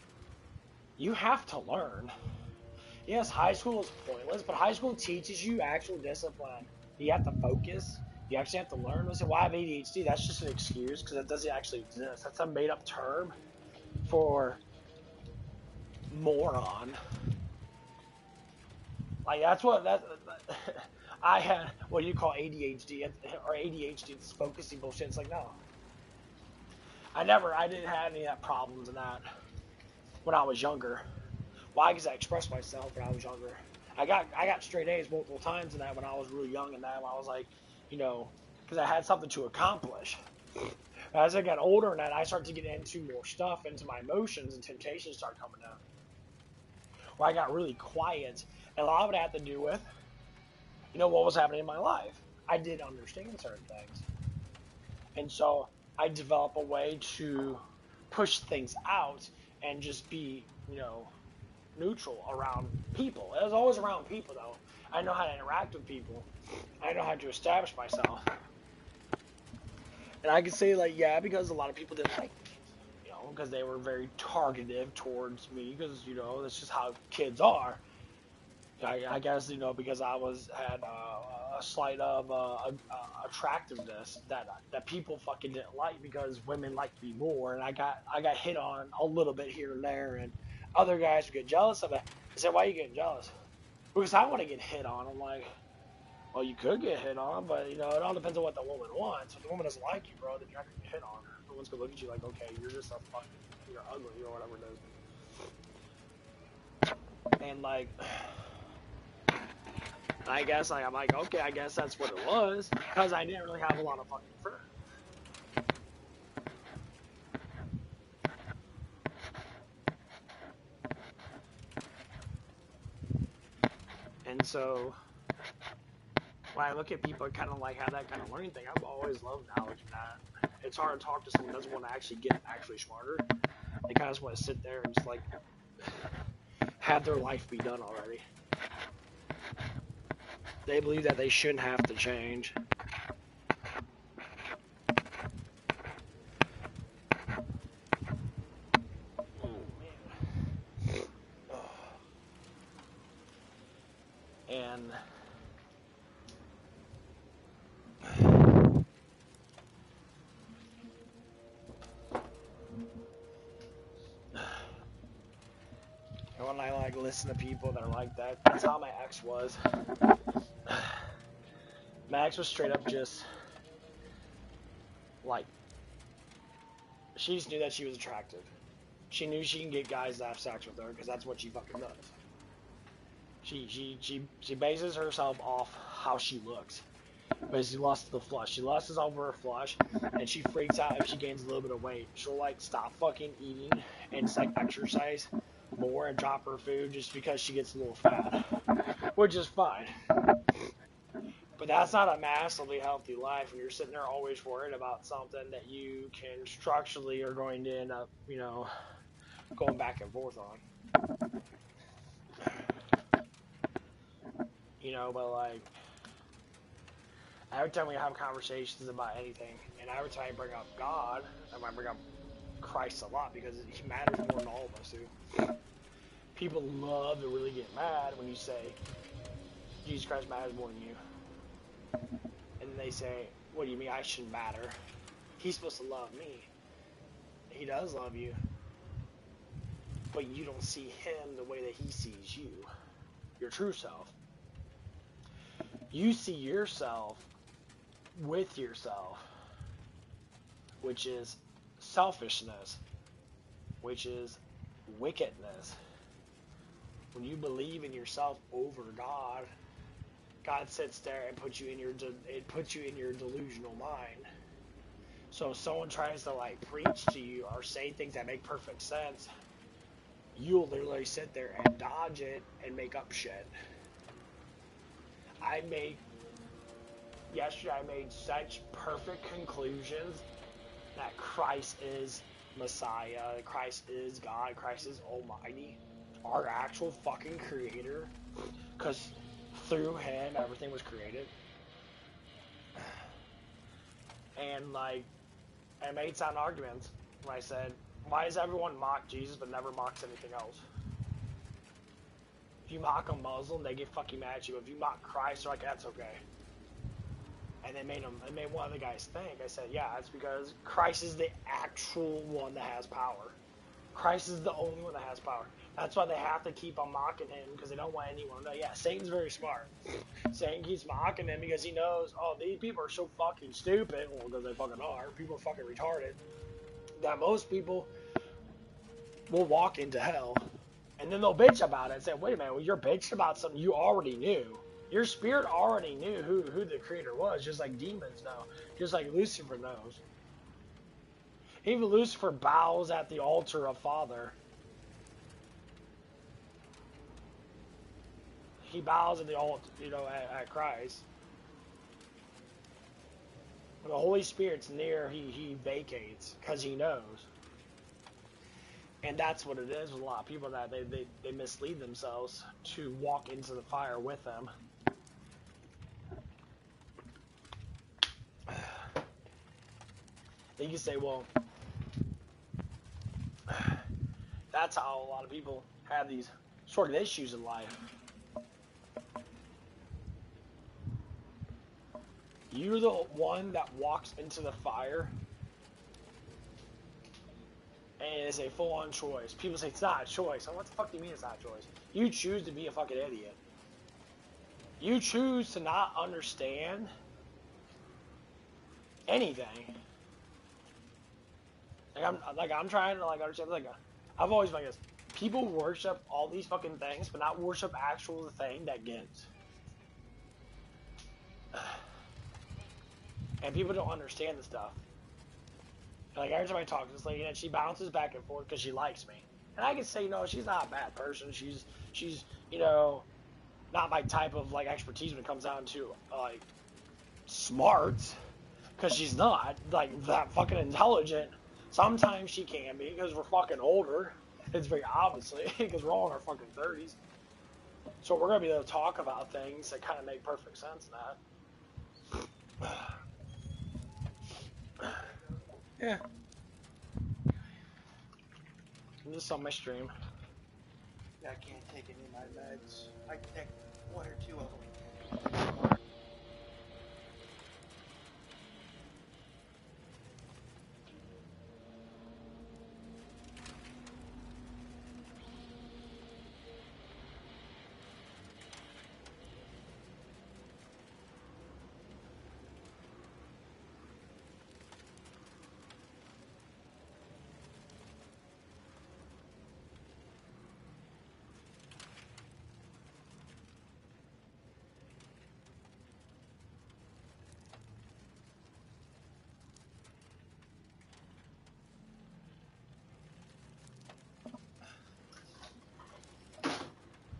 you have to learn. Yes, high school is pointless, but high school teaches you actual discipline. You have to focus. You actually have to learn. We say, why I have ADHD? That's just an excuse, because it doesn't actually exist. That's a made-up term for moron. Like, that's what I had what you call ADHD, or ADHD. It's focusing bullshit. It's like, no. I didn't have any of that problems in that when I was younger. Why? Because I expressed myself when I was younger. I got straight A's multiple times in that when I was really young, and that when I was like, you know, because I had something to accomplish. As I got older and that, I started to get into more stuff, into my emotions, and temptations started coming out. Where I got really quiet, and a lot of it had to do with, you know, what was happening in my life. I didn't understand certain things. And so I developed a way to push things out and just be, you know, neutral around people. It was always around people, though. I know how to interact with people. I know how to establish myself. And I can say, like, yeah, because a lot of people didn't like me, you know, because they were very targeted towards me, because, you know, that's just how kids are. I guess, you know, because I had a slight of attractiveness that people fucking didn't like, because women liked me more, and I got hit on a little bit here and there, and other guys would get jealous of it. I said, why are you getting jealous? Because I want to get hit on. I'm like, well, you could get hit on, but, you know, it all depends on what the woman wants. If the woman doesn't like you, bro, then you're not going to get hit on. The woman's going to look at you like, okay, you're just a fucking, you're ugly or whatever it is. And, like, I guess, like, I'm like, okay, I guess that's what it was. Because I didn't really have a lot of fucking friends. And so, when I look at people kind of like have that kind of learning thing, I've always loved knowledge and that. It's hard to talk to someone who doesn't want to actually get actually smarter. They kind of just want to sit there and just like have their life be done already. They believe that they shouldn't have to change. And when I like listen to people that are like that, that's how my ex was. My ex was straight up just like, she just knew that she was attractive. She knew she can get guys to have sex with her because that's what she fucking does. She bases herself off how she looks. But she lusts the flush. She lusts over her flush, and she freaks out if she gains a little bit of weight. She'll like stop fucking eating and just like exercise more and drop her food just because she gets a little fat, which is fine. But that's not a massively healthy life when you're sitting there always worried about something that you can structurally are going to end up, you know, going back and forth on. You know, but like, every time we have conversations about anything, and every time I bring up God, I bring up Christ a lot because he matters more than all of us do. People love to really get mad when you say, Jesus Christ matters more than you. And then they say, what do you mean I shouldn't matter? He's supposed to love me. He does love you. But you don't see him the way that he sees you. Your true self. You see yourself with yourself, which is selfishness, which is wickedness. When you believe in yourself over God, God sits there and puts you in your delusional mind. So if someone tries to like preach to you or say things that make perfect sense, you'll literally sit there and dodge it and make up shit. Yesterday I made such perfect conclusions that Christ is Messiah, Christ is God, Christ is Almighty, our actual fucking creator, because through him everything was created. And like, I made sound arguments when I said, why does everyone mock Jesus but never mocks anything else? If you mock a Muslim, they get fucking mad at you. If you mock Christ, they're like, that's okay. And they made one of the guys think. I said, yeah, it's because Christ is the actual one that has power. Christ is the only one that has power. That's why they have to keep on mocking him, because they don't want anyone to know. Yeah, Satan's very smart. Satan keeps mocking him because he knows, oh, these people are so fucking stupid. Well, because they fucking are. People are fucking retarded. That most people will walk into hell. And then they'll bitch about it and say, wait a minute, well, you're bitching about something you already knew. Your spirit already knew who the creator was, just like demons know. Just like Lucifer knows. Even Lucifer bows at the altar of Father. He bows at the altar, you know, at Christ. When the Holy Spirit's near, he vacates because he knows. And that's what it is with a lot of people, that they mislead themselves to walk into the fire with them. Then you say, well, that's how a lot of people have these sort of issues in life. You're the one that walks into the fire, and it's a full-on choice. People say it's not a choice. What the fuck do you mean it's not a choice? You choose to be a fucking idiot. you choose to not understand anything. I'm trying to understand. I've always been like this. People worship all these fucking things, but not worship actual thing that gives. And people don't understand the stuff. Like every time I talk to this lady, and she bounces back and forth because she likes me, and I can say, no, she's not a bad person. She's not my type of expertise when it comes down to smarts, because she's not that fucking intelligent. Sometimes she can be because we're fucking older. It's very obviously because we're all in our fucking 30s. So we're gonna be able to talk about things that kind of make perfect sense now. Yeah. I'm just on my stream. I can't take any of my meds. I can take one or two of them.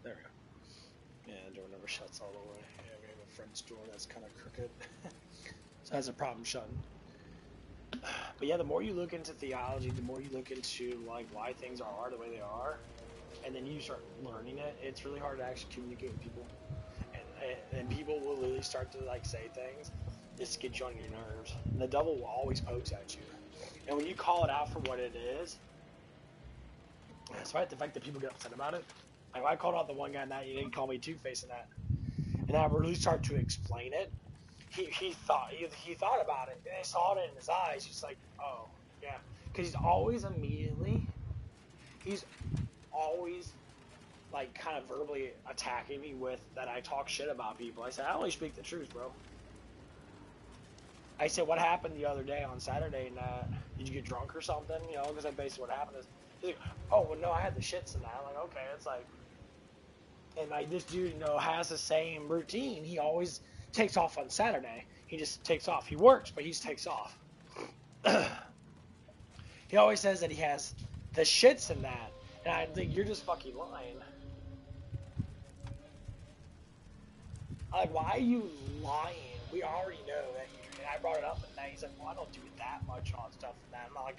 There we go. Yeah, the door never shuts all the way. Yeah, we have a friend's door that's kind of crooked. So that's a problem shutting. But yeah, the more you look into theology, the more you look into why things are the way they are, and then you start learning it, it's really hard to actually communicate with people. And people will literally start to say things just to get you on your nerves. And the devil will always pokes at you. And when you call it out for what it is, despite the fact that people get upset about it, I called out the one guy and that, he didn't call me two-faced and that. And I really started to explain it. He thought about it, and I saw it in his eyes. He's like, oh, yeah. Because he's always kind of verbally attacking me with that I talk shit about people. I said, I only speak the truth, bro. I said, what happened the other day on Saturday night? Did you get drunk or something? Because basically what happened is, he's like, oh, well, no, I had the shits and that. I'm like, okay, it's like, and this dude, has the same routine. He always takes off on Saturday. He just takes off. He works, but he just takes off. He always says that he has the shits in that. And I think you're just fucking lying. Why are you lying? We already know that you drink. And I brought it up, and he's like, well, I don't do it that much on stuff and that. I'm not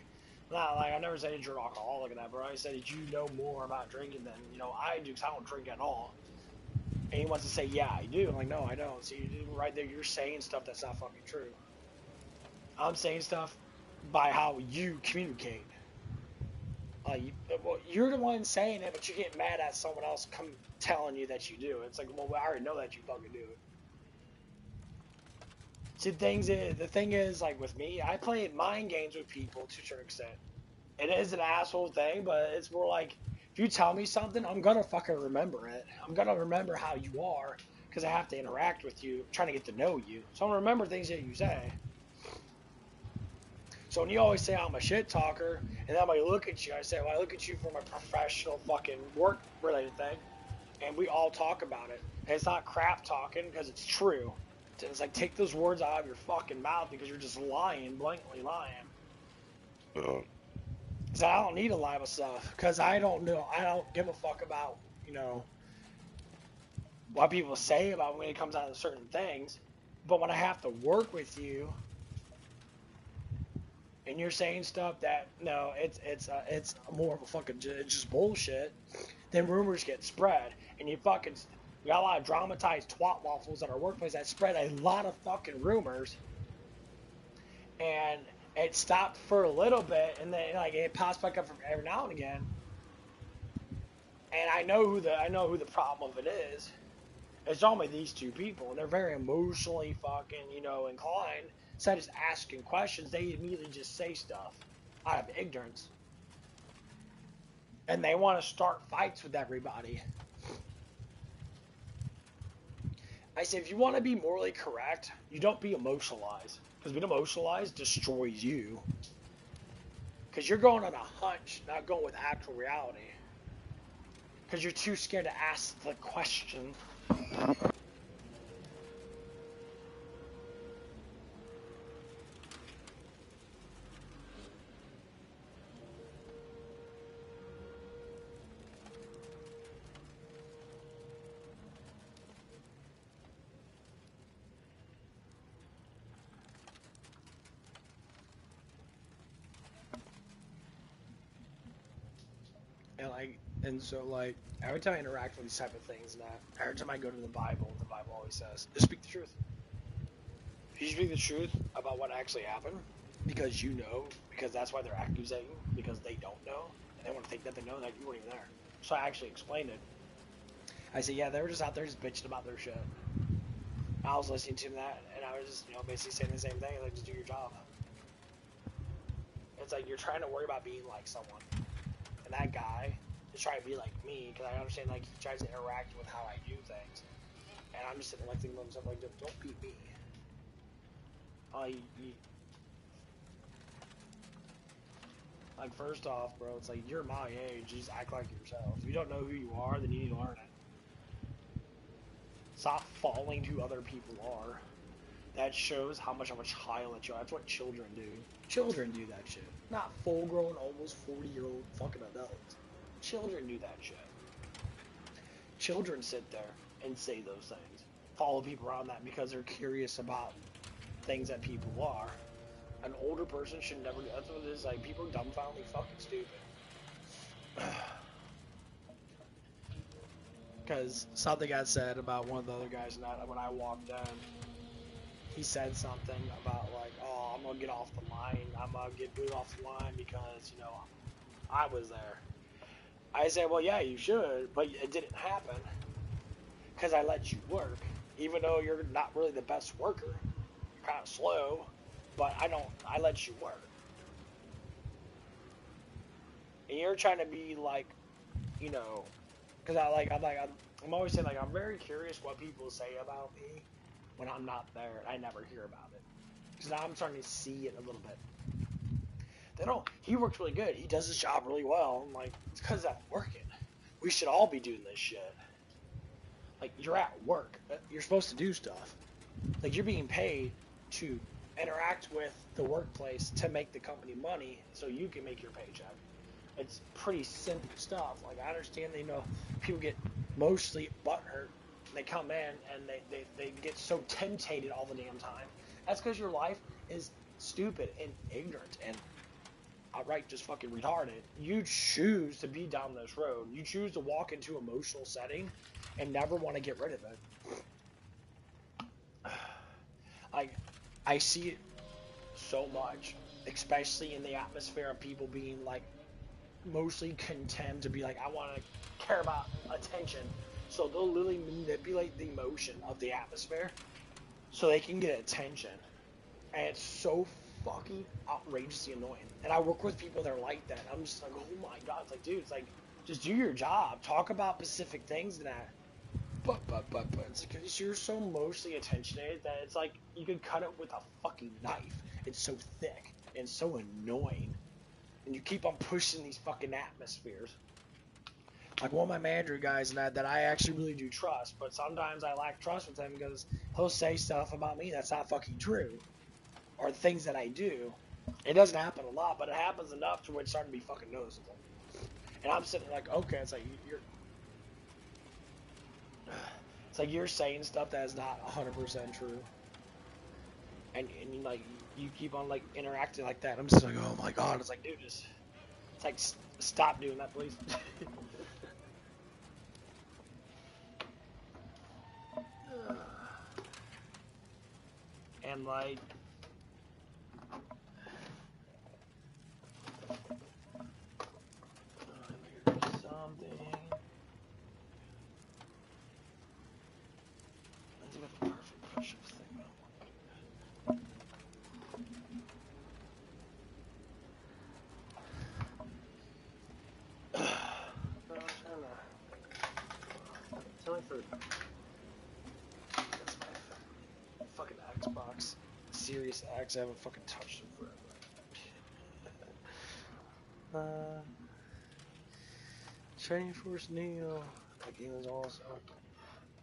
I never said you're an alcoholic and that, bro. I said that you know more about drinking than, I do, because I don't drink at all. And he wants to say, yeah, I do. I'm like, no, I don't. So right there, you're saying stuff that's not fucking true. I'm saying stuff by how you communicate. You're the one saying it, but you get mad at someone else telling you that you do. It's like, well, I already know that you fucking do it. See, the thing is, with me, I play mind games with people to a certain extent. It is an asshole thing, but it's more like, if you tell me something, I'm gonna fucking remember it. I'm gonna remember how you are, because I have to interact with you, trying to get to know you. So I'm gonna remember things that you say. So when you always say I'm a shit talker, and then I look at you, I say, well, I look at you from a professional fucking work-related thing, and we all talk about it. And it's not crap talking, because it's true. It's like, take those words out of your fucking mouth, because you're just lying, blatantly lying. So I don't need to lie about stuff, because I don't give a fuck about, what people say about when it comes out of certain things. But when I have to work with you, and you're saying stuff that, no, it's more of a fucking just bullshit, then rumors get spread, and we got a lot of dramatized twat waffles at our workplace that spread a lot of fucking rumors, and it stopped for a little bit, and then it pops back up from every now and again, and I know who the problem of it is. It's only these two people, and they're very emotionally fucking, inclined. Instead of just asking questions, they immediately just say stuff out of ignorance. And they want to start fights with everybody. I say if you want to be morally correct, you don't be emotionalized. Because being emotionalized destroys you. Because you're going on a hunch, not going with actual reality. Because you're too scared to ask the question. And so every time I interact with these type of things, and every time I go to the Bible always says, just speak the truth. If you speak the truth about what actually happened, because you know, because that's why they're accusing you, because they don't know, and they want to think that they know that you weren't even there. So I actually explained it. I said, yeah, they were just out there just bitching about their shit. I was listening to that, and I was just, basically saying the same thing, like, just do your job. It's like, you're trying to worry about being like someone. And that guy is trying to be like me, because I understand, he tries to interact with how I do things. And I'm just sitting there, thinking to myself, don't be me. First off, bro, it's like, you're my age, you just act like yourself. If you don't know who you are, then you need to learn it. Stop falling to other people are. That shows how much of a child that you are. That's what children do. Children do that shit. Not full-grown, almost 40-year-old fucking adults. Children do that shit. Children sit there and say those things. Follow people around that because they're curious about things that people are. An older person should never do. That's what it is. People are dumbfoundedly fucking stupid. Because something got said about one of the other guys when I walked in. He said something about oh, I'm gonna get off the line. I'm gonna get booed off the line because I was there. I said, well, yeah, you should, but it didn't happen because I let you work, even though you're not really the best worker. You're kind of slow, but I let you work. And you're trying to be because I'm always saying I'm very curious what people say about me when I'm not there. I never hear about it because now I'm starting to see it a little bit. He works really good. He does his job really well. I'm like, it's because I'm working. We should all be doing this shit. You're at work. You're supposed to do stuff. You're being paid to interact with the workplace to make the company money so you can make your paycheck. It's pretty simple stuff. I understand people get mostly butthurt. They come in and they get so tempted all the damn time. That's because your life is stupid and ignorant and outright just fucking retarded. You choose to be down this road. You choose to walk into an emotional setting and never want to get rid of it. I see it so much, especially in the atmosphere of people being mostly content to be I want to care about attention. So they'll literally manipulate the emotion of the atmosphere so they can get attention. And it's so fucking outrageously annoying. And I work with people that are like that. I'm just oh my god. It's dude, just do your job. Talk about specific things and that. But it's because you're so mostly attentionated that it's you could cut it with a fucking knife. It's so thick and so annoying. And you keep on pushing these fucking atmospheres. One of my manager guys that I actually really do trust, but sometimes I lack trust with him because he'll say stuff about me that's not fucking true. Or things that I do. It doesn't happen a lot, but it happens enough to where it's starting to be fucking noticeable. And I'm sitting okay, it's you're saying stuff that is not 100% true. And you keep on interacting like that. I'm just oh my god, it's dude, it's stop doing that, please. And something. Let's get the perfect push-ups thing. Tell me food. Xbox Series X. I haven't fucking touched it forever. Training Force Neo. That game is awesome.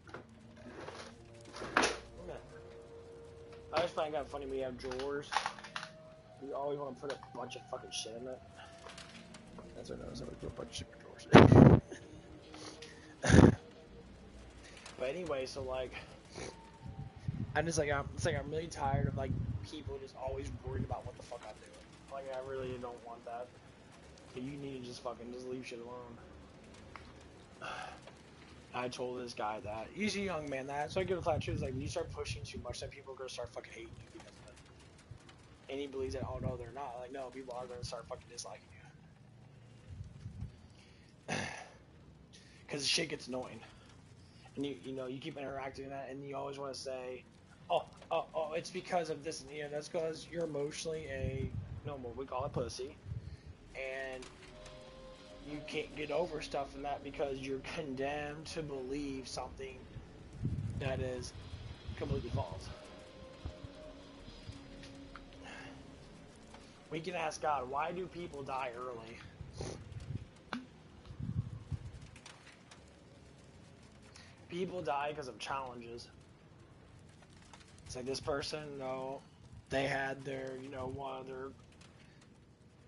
Okay. I just find it funny we have drawers. We always want to put a bunch of fucking shit in it. That's what I noticed. I would put a bunch of shit in drawers. But anyway, so like, I'm really tired of like people just always worried about what the fuck I'm doing. Like, I really don't want that. You need to just leave shit alone. I told this guy that. He's a young man that. So I give a flat truth. It's like, when you start pushing too much, then people are going to start fucking hating you because of it. And he believes that, oh no, they're not. Like, no, people are going to start fucking disliking you. Because shit gets annoying. And you keep interacting with that, and you always want to say, oh, it's because of this, and that's because you're emotionally what we call a pussy. And you can't get over stuff in that because you're condemned to believe something that is completely false. We can ask God, why do people die early? People die because of challenges. It's like this person, they had their, one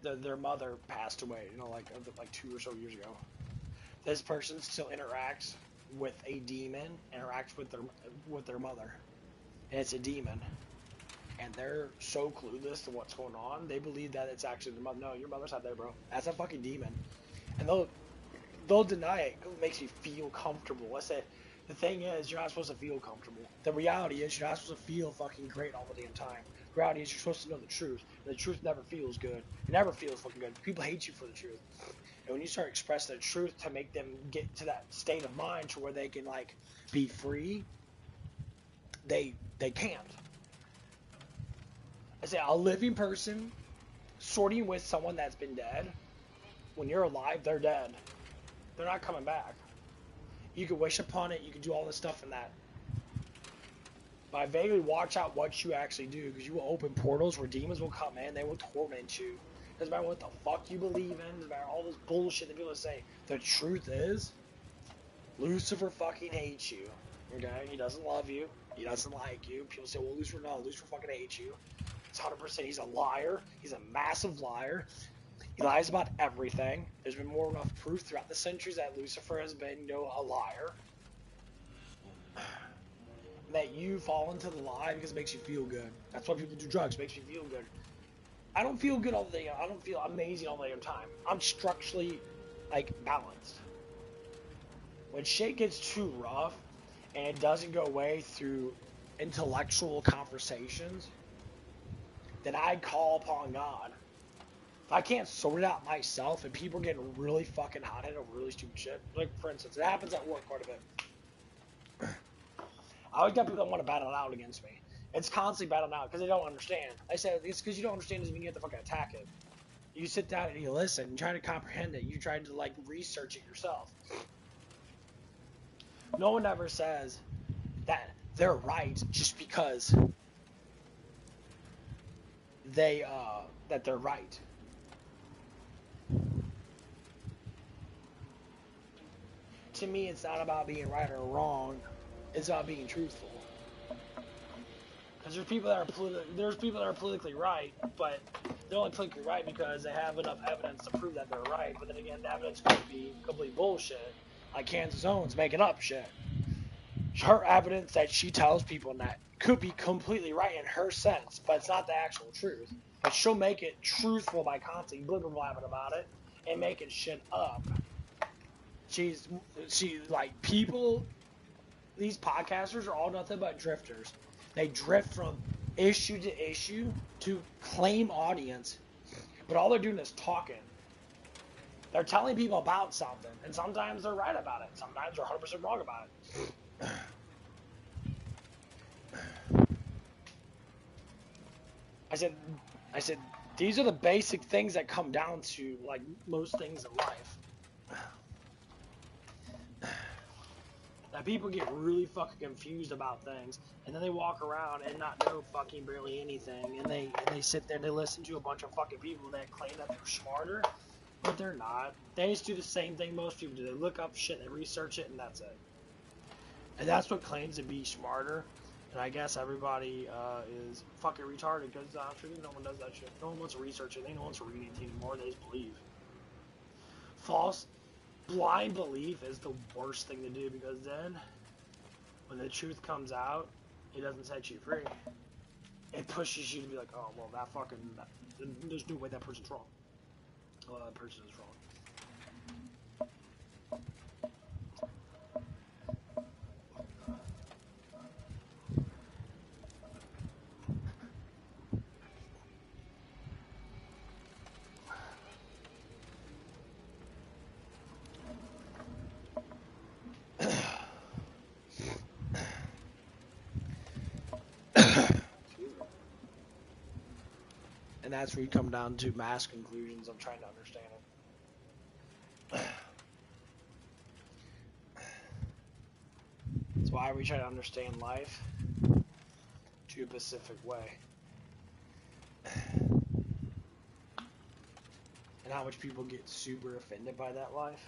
of their mother passed away, like 2 or so years ago. This person still interacts with a demon, interacts with their mother, and it's a demon, and they're so clueless to what's going on. They believe that it's actually their mother. No, your mother's not there, bro. That's a fucking demon, and they'll deny it because it makes you feel comfortable. I said, the thing is, you're not supposed to feel comfortable. The reality is, you're not supposed to feel fucking great all the damn time. The reality is, you're supposed to know the truth. And the truth never feels good. It never feels fucking good. People hate you for the truth. And when you start expressing the truth to make them get to that state of mind to where they can, like, be free, they can't. I say, a living person sorting with someone that's been dead, when you're alive, they're dead. They're not coming back. You can wish upon it, you can do all this stuff in that. But I vaguely watch out what you actually do, because you will open portals where demons will come in, they will torment you. Doesn't matter what the fuck you believe in, doesn't matter all this bullshit that people say. The truth is, Lucifer fucking hates you. Okay? He doesn't love you. He doesn't like you. People say, well, Lucifer fucking hates you. It's 100%. He's a liar. He's a massive liar. He lies about everything. There's been more than enough proof throughout the centuries that Lucifer has been, a liar. That you fall into the lie because it makes you feel good. That's why people do drugs. It makes you feel good. I don't feel good all the time. I don't feel amazing all the damn time. I'm structurally, balanced. When shit gets too rough and it doesn't go away through intellectual conversations, then I call upon God. If I can't sort it out myself and people are getting really fucking hot-headed over really stupid shit, like, for instance, it happens at work quite a bit. I always got people that want to battle it out against me. It's constantly battling out because they don't understand. I said, it's because you don't understand doesn't mean you have to fucking attack it. You sit down and you listen, you try to comprehend it, you try to, research it yourself. No one ever says that they're right just because that they're right. To me, it's not about being right or wrong. It's about being truthful. Because there's people that are politically right, but they're only politically right because they have enough evidence to prove that they're right. But then again, the evidence could be complete bullshit. Like Kansas Owens making up shit. Her evidence that she tells people that could be completely right in her sense, but it's not the actual truth. But she'll make it truthful by constantly blibber-blabbing about it and making shit up. She's people. These podcasters are all nothing but drifters. They drift from issue to issue to claim audience, but all they're doing is talking. They're telling people about something, and sometimes they're right about it. Sometimes they're 100% wrong about it. I said, these are the basic things that come down to, most things in life. People get really fucking confused about things, and then they walk around and not know fucking barely anything, and they sit there and they listen to a bunch of fucking people that claim that they're smarter, but they're not. They just do the same thing most people do. They look up shit, they research it, and that's it. And that's what claims to be smarter. And I guess everybody is fucking retarded because truly no one does that shit. No one wants to research it. They don't want to read anything anymore. They just believe. Blind belief is the worst thing to do, because then when the truth comes out, it doesn't set you free. It pushes you to be like, oh, well, there's no way that person's wrong. Well, that person is wrong. And that's where you come down to mass conclusions of trying to understand it. That's why we try to understand life to a specific way. And how much people get super offended by that life.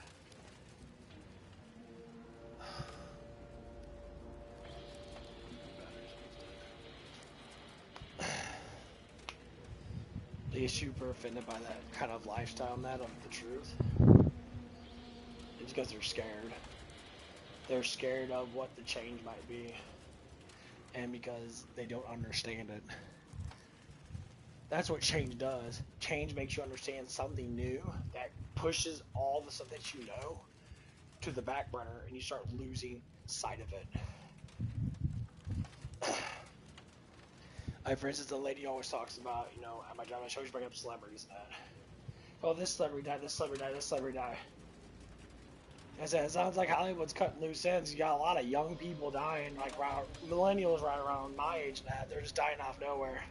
They get super offended by that kind of lifestyle and that of the truth. It's because they're scared. They're scared of what the change might be. And because they don't understand it. That's what change does. Change makes you understand something new that pushes all the stuff that you know to the back burner, and you start losing sight of it. Like, for instance, the lady always talks about, you know, at my job, I always bring up celebrities and that. Oh, this celebrity died, this celebrity died, this celebrity died. I said, it sounds like Hollywood's cutting loose ends. You got a lot of young people dying, like millennials right around my age and that. They're just dying off nowhere.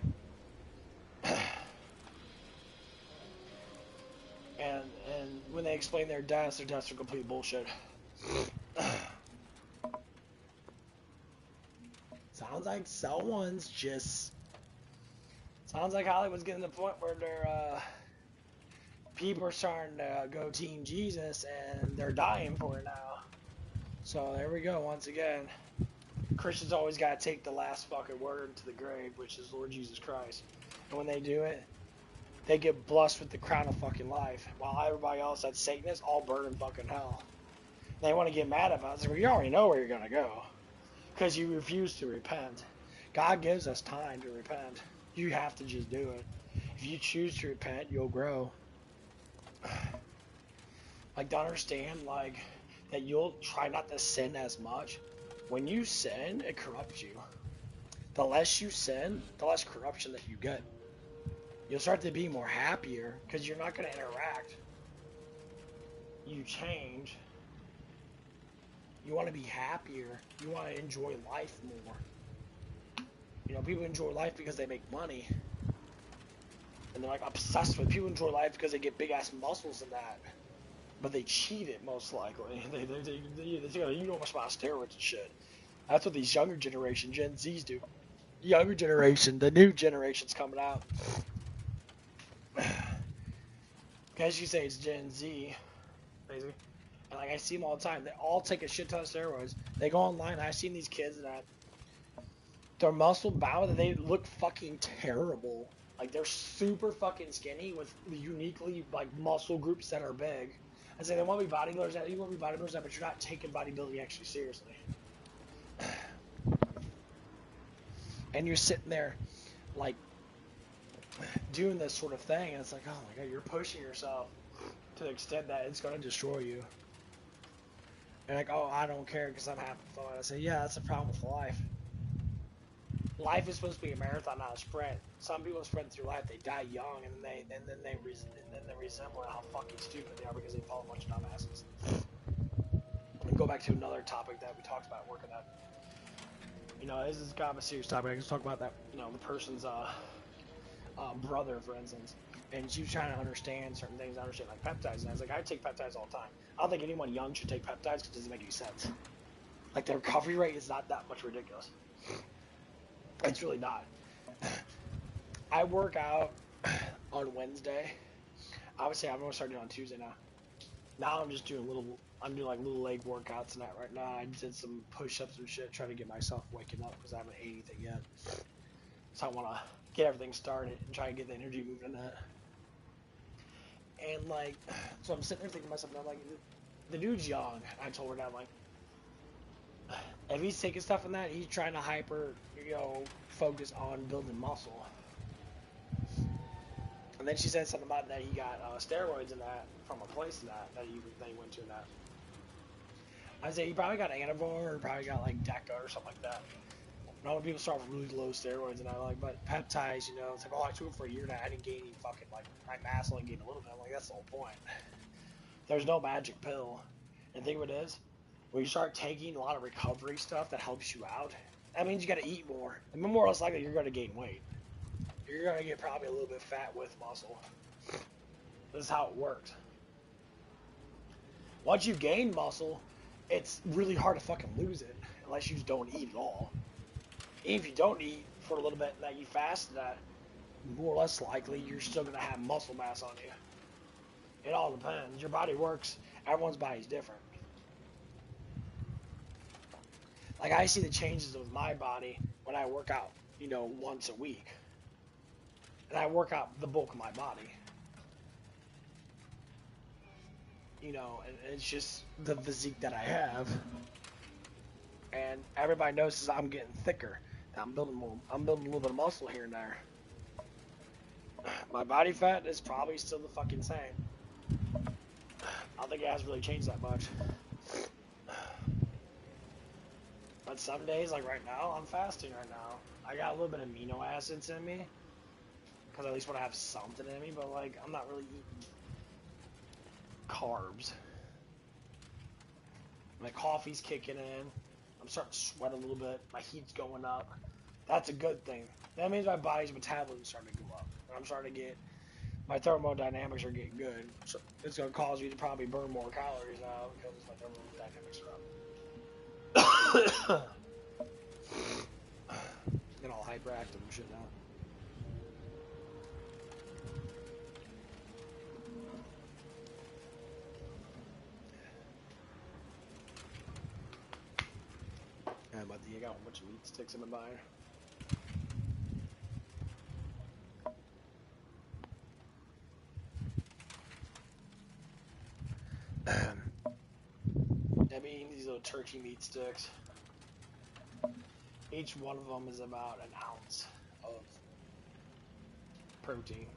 And when they explain their deaths are complete bullshit. Sounds like someone's just... Sounds like Hollywood's getting to the point where they're, people are starting to go Team Jesus, and they're dying for it now. So there we go, once again. Christians always got to take the last fucking word to the grave, which is Lord Jesus Christ. And when they do it, they get blessed with the crown of fucking life. While everybody else that's Satanists all burn in fucking hell. They want to get mad about it. It's like, well, you already know where you're going to go. Because you refuse to repent. God gives us time to repent. You have to just do it. If you choose to repent, you'll grow. Like, to understand, like, that you'll try not to sin as much. When you sin, it corrupts you. The less you sin, the less corruption that you get. You'll start to be more happier because you're not going to interact. You change. You want to be happier. You want to enjoy life more. You know, people enjoy life because they make money. And they're like obsessed with it. People enjoy life because they get big ass muscles and that. But they cheat it most likely. They you know much about steroids and shit. That's what these younger generation, Gen Zs do. Younger generation, the new generation's coming out. As you say, it's Gen Z, basically. And like I see them all the time. They all take a shit ton of steroids. They go online. I've seen these kids that they're muscle bound and they look fucking terrible. Like they're super fucking skinny with uniquely like muscle groups that are big. I say they want to be bodybuilders. You want to be bodybuilders, but you're not taking bodybuilding actually seriously. And you're sitting there, like, doing this sort of thing, and it's like, oh my god, you're pushing yourself to the extent that it's going to destroy you. And like, oh, I don't care because I'm having fun. I say, yeah, that's the problem with life. Life is supposed to be a marathon, not a sprint. Some people sprint through life, they die young, and then they resemble how fucking stupid they are because they follow a bunch of dumbasses. And go back to another topic that we talked about working at. You know, this is kind of a serious topic. I can talk about that. You know, the person's brother, for instance, and she was trying to understand certain things. Understand like peptides, and I was like, I take peptides all the time. I don't think anyone young should take peptides because it doesn't make any sense. Like, the recovery rate is not that much ridiculous. It's really not. I work out on Wednesday. Obviously, I'm gonna start doing it on Tuesday now. Now I'm just doing I'm doing like little leg workouts and that right now. I did some push-ups and shit, trying to get myself waking up because I haven't ate anything yet. So I want to get everything started and try to get the energy moving in that. And like, so I'm sitting there thinking to myself, I'm like, the dude's young. I told her that, I'm like, if he's taking stuff in that, he's trying to focus on building muscle. And then she said something about that he got steroids in that from a place in that he went to in that. I said he probably got Anavor or probably got like DECA or something like that. Not when people start with really low steroids and I'm like, but peptides, it's like, oh, I took it for a year now, I didn't gain any fucking, like, my mass only gained a little bit. I'm like, that's the whole point. There's no magic pill. And the thing of it is, when you start taking a lot of recovery stuff that helps you out, that means you gotta eat more. And more or less likely, you're gonna gain weight. You're gonna get probably a little bit fat with muscle. This is how it works. Once you gain muscle, it's really hard to fucking lose it unless you just don't eat at all. Even if you don't eat for a little bit that you fast, that more or less likely you're still gonna have muscle mass on you. It all depends. Your body works. Everyone's body's different. Like I see the changes with my body when I work out, once a week. And I work out the bulk of my body. And it's just the physique that I have. And everybody notices I'm getting thicker. I'm building a little bit of muscle here and there. My body fat is probably still the fucking same. I don't think it has really changed that much. But some days, like right now, I'm fasting right now. I got a little bit of amino acids in me. Because at least want to have something in me, but like, I'm not really eating carbs. My coffee's kicking in. I'm starting to sweat a little bit. My heat's going up. That's a good thing. That means my body's metabolism is starting to go up. And I'm starting to get, my thermodynamics are getting good. So it's going to cause me to probably burn more calories now because my thermodynamics are up. Get all hyperactive and shit now. I got a bunch of meat sticks in my bag. These little turkey meat sticks. Each one of them is about an ounce of protein.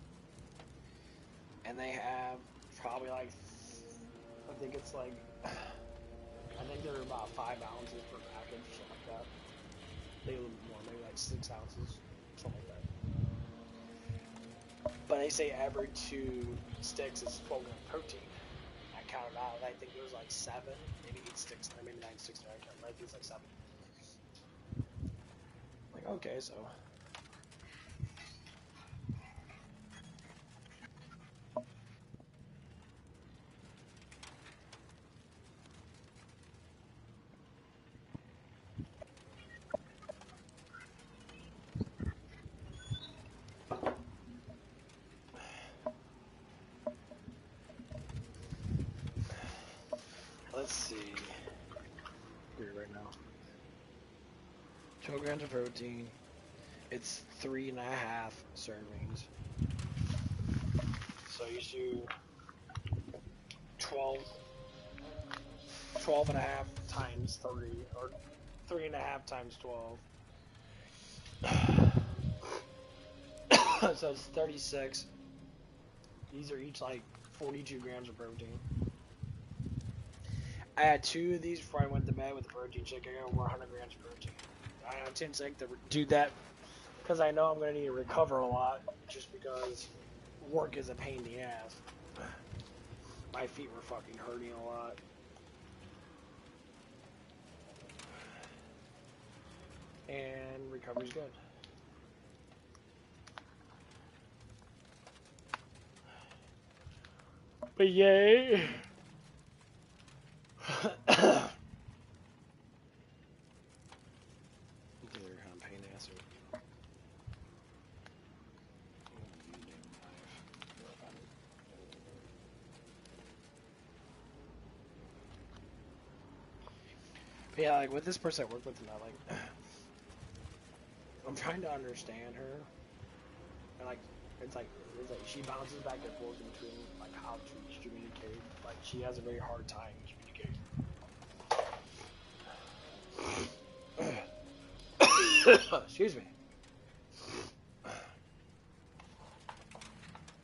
And they have probably like, I think they're about 5 ounces per package or something like that. Maybe a little bit more, maybe like 6 ounces, something like that. But they say every 2 sticks is 12 grams of protein. I counted out, I think it was like 7, maybe 8 sticks, or maybe 9 sticks there, I can't remember, I think it's like 7. Like, okay, so. Let's see. Here right now. 12 grams of protein. It's 3.5 servings. So you do 12 and a half times 3, or 3.5 times 12. So it's 36. These are each like 42 grams of protein. I had 2 of these before I went to bed with the protein shake. I got over 100 grams of protein. I intend to do that because I know I'm going to need to recover a lot just because work is a pain in the ass. My feet were fucking hurting a lot. And recovery's good. But yay! But yeah, like with this person I work with tonight, like I'm trying to understand her, and like it's like she bounces back and forth between like how to communicate. Like she has a very hard time communicating. Excuse me.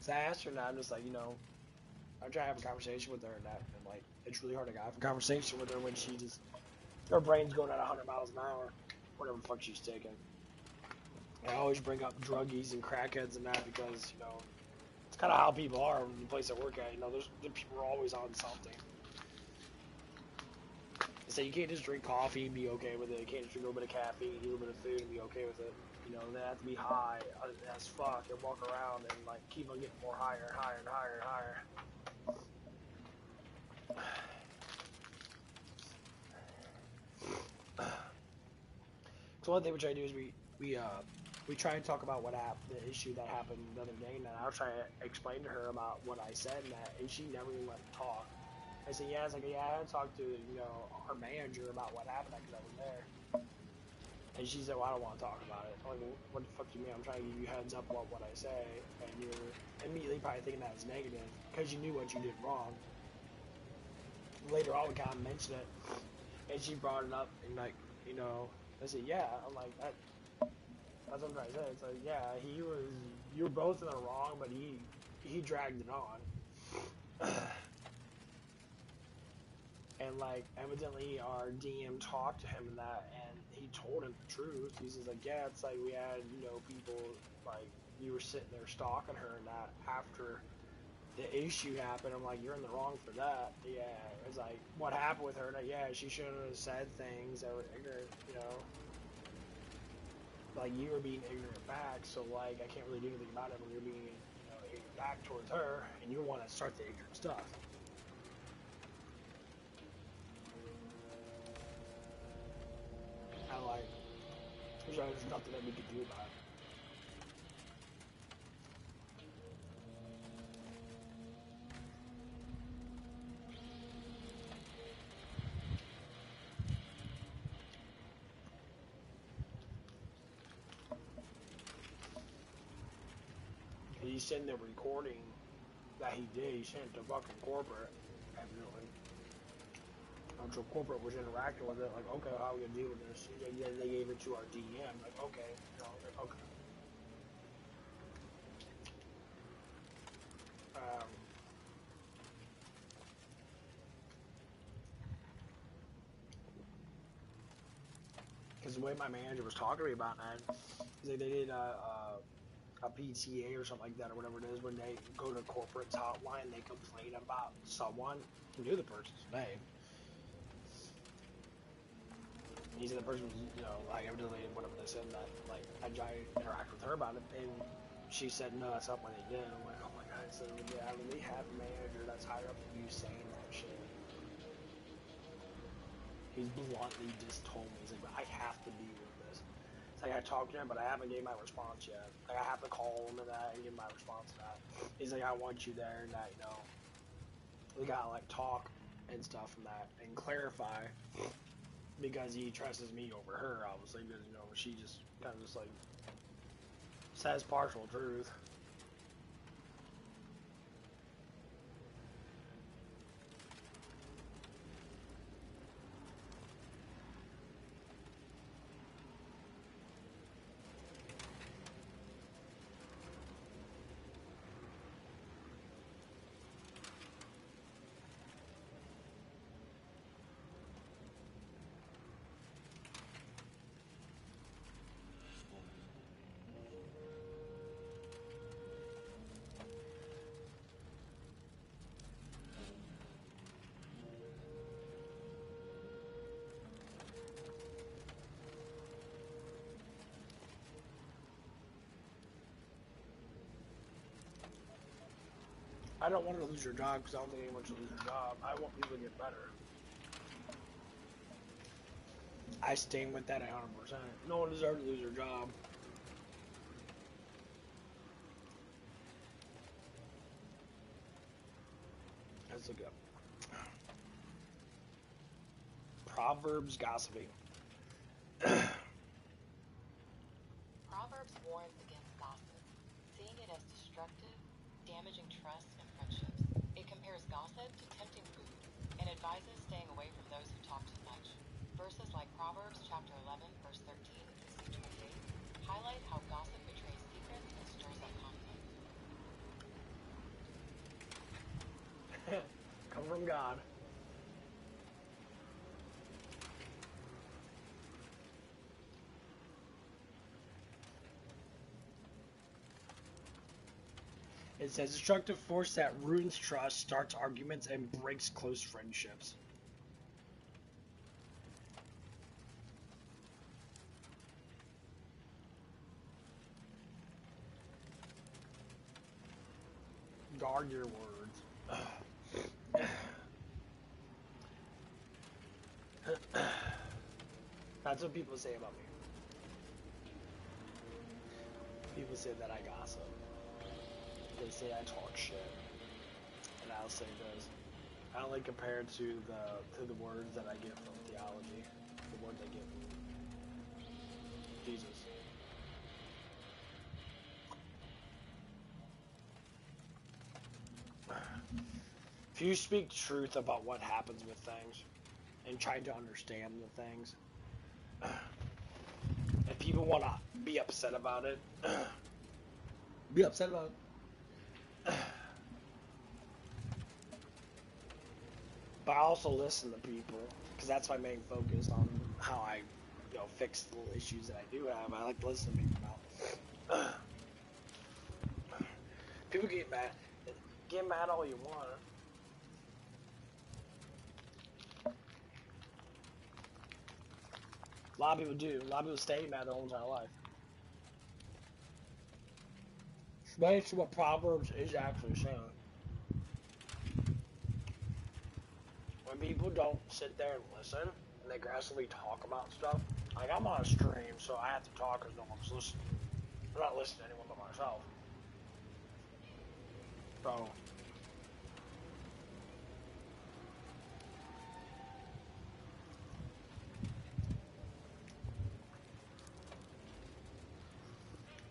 So I asked her, and I'm just like, you know, I'm trying to have a conversation with her, and like it's really hard to have a conversation with her when she just her brain's going at 100 miles an hour, whatever the fuck she's taking. I always bring up druggies and crackheads and that because, you know, it's kind of how people are in the place I work at. You know, the people are always on something. So you can't just drink coffee and be okay with it. You can't just drink a little bit of caffeine, eat a little bit of food and be okay with it. You know, they have to be high as fuck and walk around and like keep on getting more higher and higher and higher and higher. So one thing we try to do is we try and talk about what happened, the issue that happened the other day, and then I'll try to explain to her about what I said and that, and she never even let me talk. I said, yeah, I was like, yeah, I had to talk to, you know, our manager about what happened because I was there. And she said, well, I don't want to talk about it. I'm like, well, what the fuck do you mean? I'm trying to give you heads up about what I say, and you're immediately probably thinking that was negative because you knew what you did wrong. Later on, we kind of mentioned it, and she brought it up, and like, you know, I said, yeah, I'm like, that's what I'm trying to say. It's like, yeah, you were both in the wrong, but he dragged it on. And like, evidently our DM talked to him and that, and he told him the truth. He says like, yeah, it's like we had, you know, people, like, you were sitting there stalking her and that after the issue happened. I'm like, you're in the wrong for that. Yeah, it's like, what happened with her? That, yeah, she shouldn't have said things that were ignorant, you know. Like, you were being ignorant back, so like, I can't really do anything about it when you're being, you know, ignorant back towards her, and you want to start the ignorant stuff. And like, there's nothing that we could do about it. He sent the recording that he did, he sent it to fucking corporate, evidently. So corporate was interacting with it, like, okay, how are we gonna deal with this? And then they gave it to our DM, like, okay, you know, like, okay. Because the way my manager was talking to me about that, is like they did a PTA or something like that, or whatever it is, when they go to corporate's hotline, they complain about someone, who knew the person's name. He said the person was, you know, like, evidently, whatever they said, that, like, I tried to interact with her about it, and she said, no, that's not what they did. I'm like, oh my god, so yeah, I mean, they have a manager that's higher up than you saying that shit. He's bluntly just told me, he's like, but I have to deal with this. It's like, I talked to him, but I haven't gave my response yet. Like, I have to call him and that and give my response to that. He's like, I want you there and that, you know, we gotta, like, talk and stuff and that, and clarify, because he trusts me over her, obviously, because, you know, she just kind of just, like, says partial truth. I don't want her to lose her job because I don't think anyone should lose their job. I want people to get better. I stand with that 100%. No one deserves to lose their job. Let's look up Proverbs gossiping. Proverbs warns against gossip, seeing it as destructive, damaging trust and friendships. It compares gossip to tempting food and advises staying away from those who talk too much. Verses like Proverbs chapter 11, verse 13 and 16:28 highlight how gossip betrays secrets and stirs up conflict. Come from God. It says destructive force that ruins trust, starts arguments, and breaks close friendships. Guard your words. That's what people say about me. People say that I gossip. They say I talk shit. And I'll say this. I only compare to the words that I get from theology. The words I get from Jesus. If you speak truth about what happens with things and try to understand the things, and people want to be upset about it, be upset about it. But I also listen to people, because that's my main focus on how I, fix the little issues that I do have. I like to listen to people now. People get mad. Get mad all you want. A lot of people do. A lot of people stay mad their whole entire life. That's what Proverbs is actually saying. When people don't sit there and listen, and they aggressively talk about stuff, like I'm on a stream, so I have to talk because no one's listening. I'm not listening to anyone but myself. So,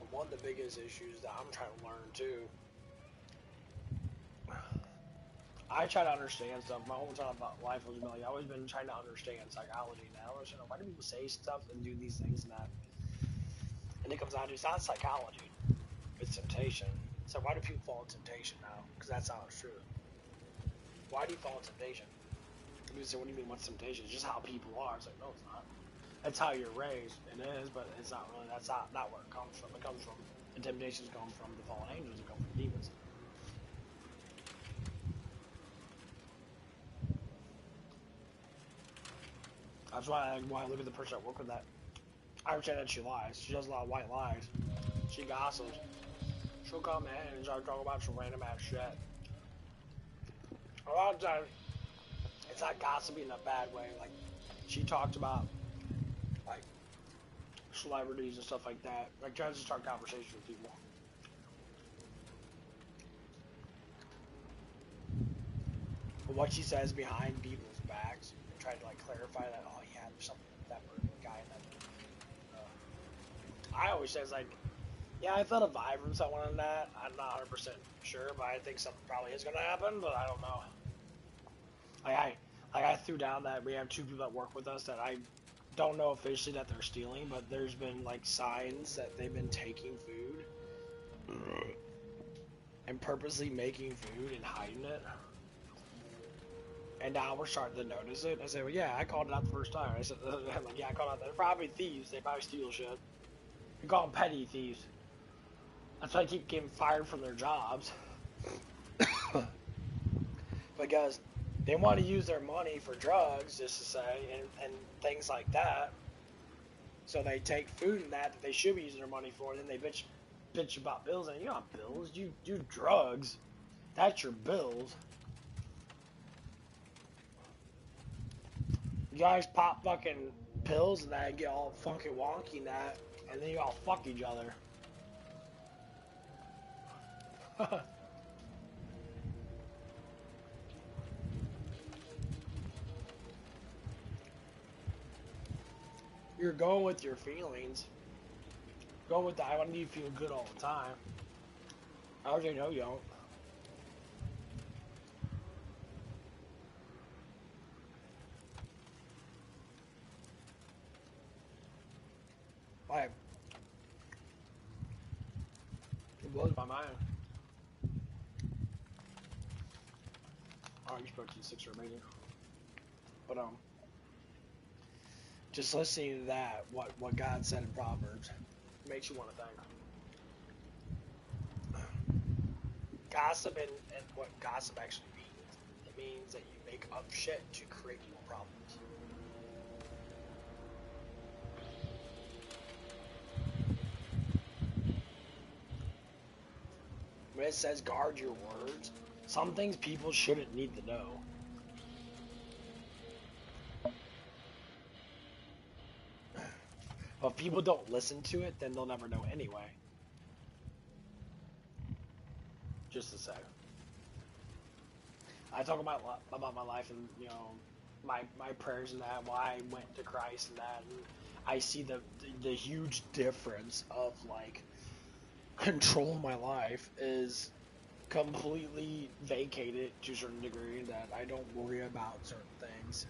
one of the biggest issues that I'm trying to learn too, I try to understand stuff. My whole time about life was I've always been trying to understand psychology now. Why do people say stuff and do these things and that? And it comes down to it's not psychology, it's temptation. So why do people fall in temptation now? Because that's how it's true. Why do you fall in temptation? People say, what do you mean, what's temptation? It's just how people are. It's like, no, it's not. That's how you're raised. It is, but it's not really. That's not where it comes from. It comes from, and temptations come from the fallen angels. It come from demons. That's why I look at the person I work with that. I understand that she lies. She does a lot of white lies. She gossips. She'll come in and start talking about some random ass shit. A lot of times, it's not gossiping in a bad way. Like, she talked about, like, celebrities and stuff like that. Like, tries to start conversations with people. But what she says behind people's backs, and try to, like, clarify that, oh, yeah, there's something with that guy in that. I always say, it's like, yeah, I felt a vibe from someone on that. I'm not 100% sure, but I think something probably is going to happen, but I don't know. I threw down that we have two people that work with us that I don't know officially that they're stealing, but there's been, like, signs that they've been taking food and purposely making food and hiding it. And now we're starting to notice it. I said, well, yeah, I called it out the first time. I said, I'm like, yeah, I called it out. They're probably thieves. They probably steal shit. We call them petty thieves. That's why I keep getting fired from their jobs. Because they want to use their money for drugs, just to say, and things like that. So they take food and that they should be using their money for, and then they bitch about bills. And you don't have bills. You do drugs. That's your bills. You guys pop fucking pills and that, get all fucking wonky and that, and then you all fuck each other. you're going with your feelings. Going with the I want you to feel good all the time. I already know you don't. Like, it blows my mind. Oh, you spoke to the 6 are amazing. But just listening to that, what God said in Proverbs, makes you want to think. Gossip and what gossip actually means. It means that you make up shit to create more problems. When it says guard your words, some things people shouldn't need to know. But if people don't listen to it, then they'll never know anyway. Just to say. I talk about my life and, you know, my prayers and that, why I went to Christ and that, and I see the huge difference of, like, control in my life is completely vacated to a certain degree, that I don't worry about certain things,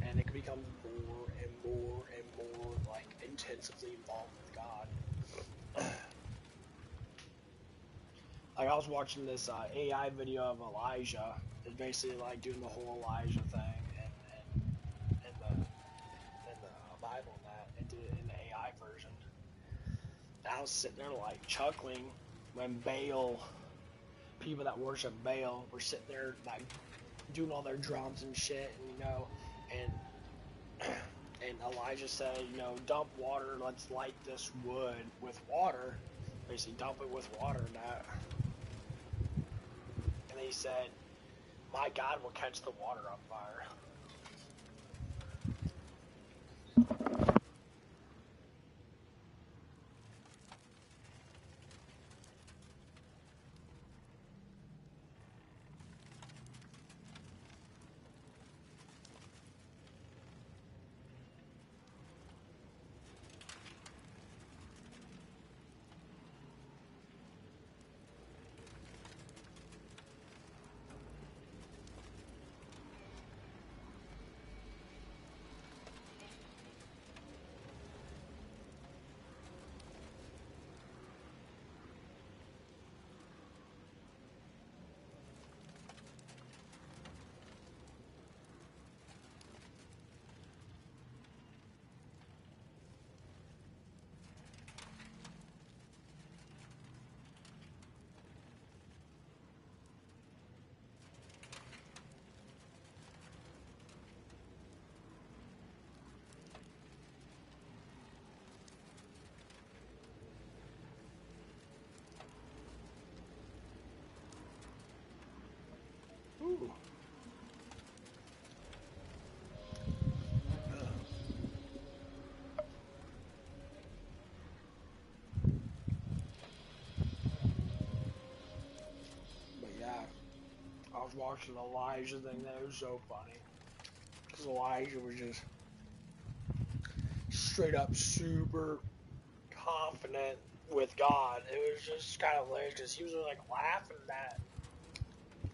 and it can become more and more and more, like, intensively involved with God. Like, I was watching this AI video of Elijah. It's basically like doing the whole Elijah thing in the Bible and that, and did it in the AI version. And I was sitting there like chuckling when Baal, people that worship Baal, were sitting there like doing all their drums and shit, and you know, and Elijah said, you know, dump water, let's light this wood with water. Basically, dump it with water and that. And he said, my God will catch the water on fire. Ooh. But yeah, I was watching the Elijah thing. That was so funny, because Elijah was just straight up super confident with God. It was just kind of hilarious. He was like laughing at that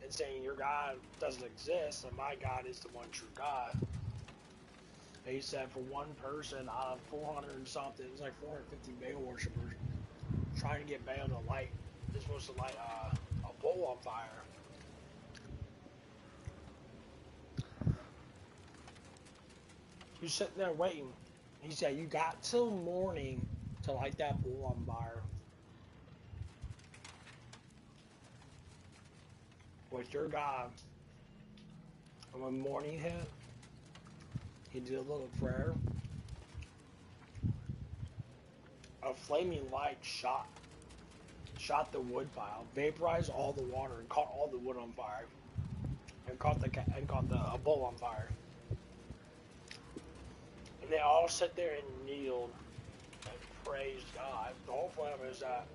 and saying, your God doesn't exist, and my God is the one true God. And he said for one person out of 400 and something, it was like 450 Baal worshippers, trying to get Baal to light, they're supposed to light a bowl on fire. He was sitting there waiting. He said, you got till morning to light that bowl on fire. With your God. And when morning hit, he did a little prayer. A flaming light shot the wood pile, vaporized all the water, and caught all the wood on fire, and caught the bowl on fire. And they all sat there and kneeled and praised God. The whole point of it is that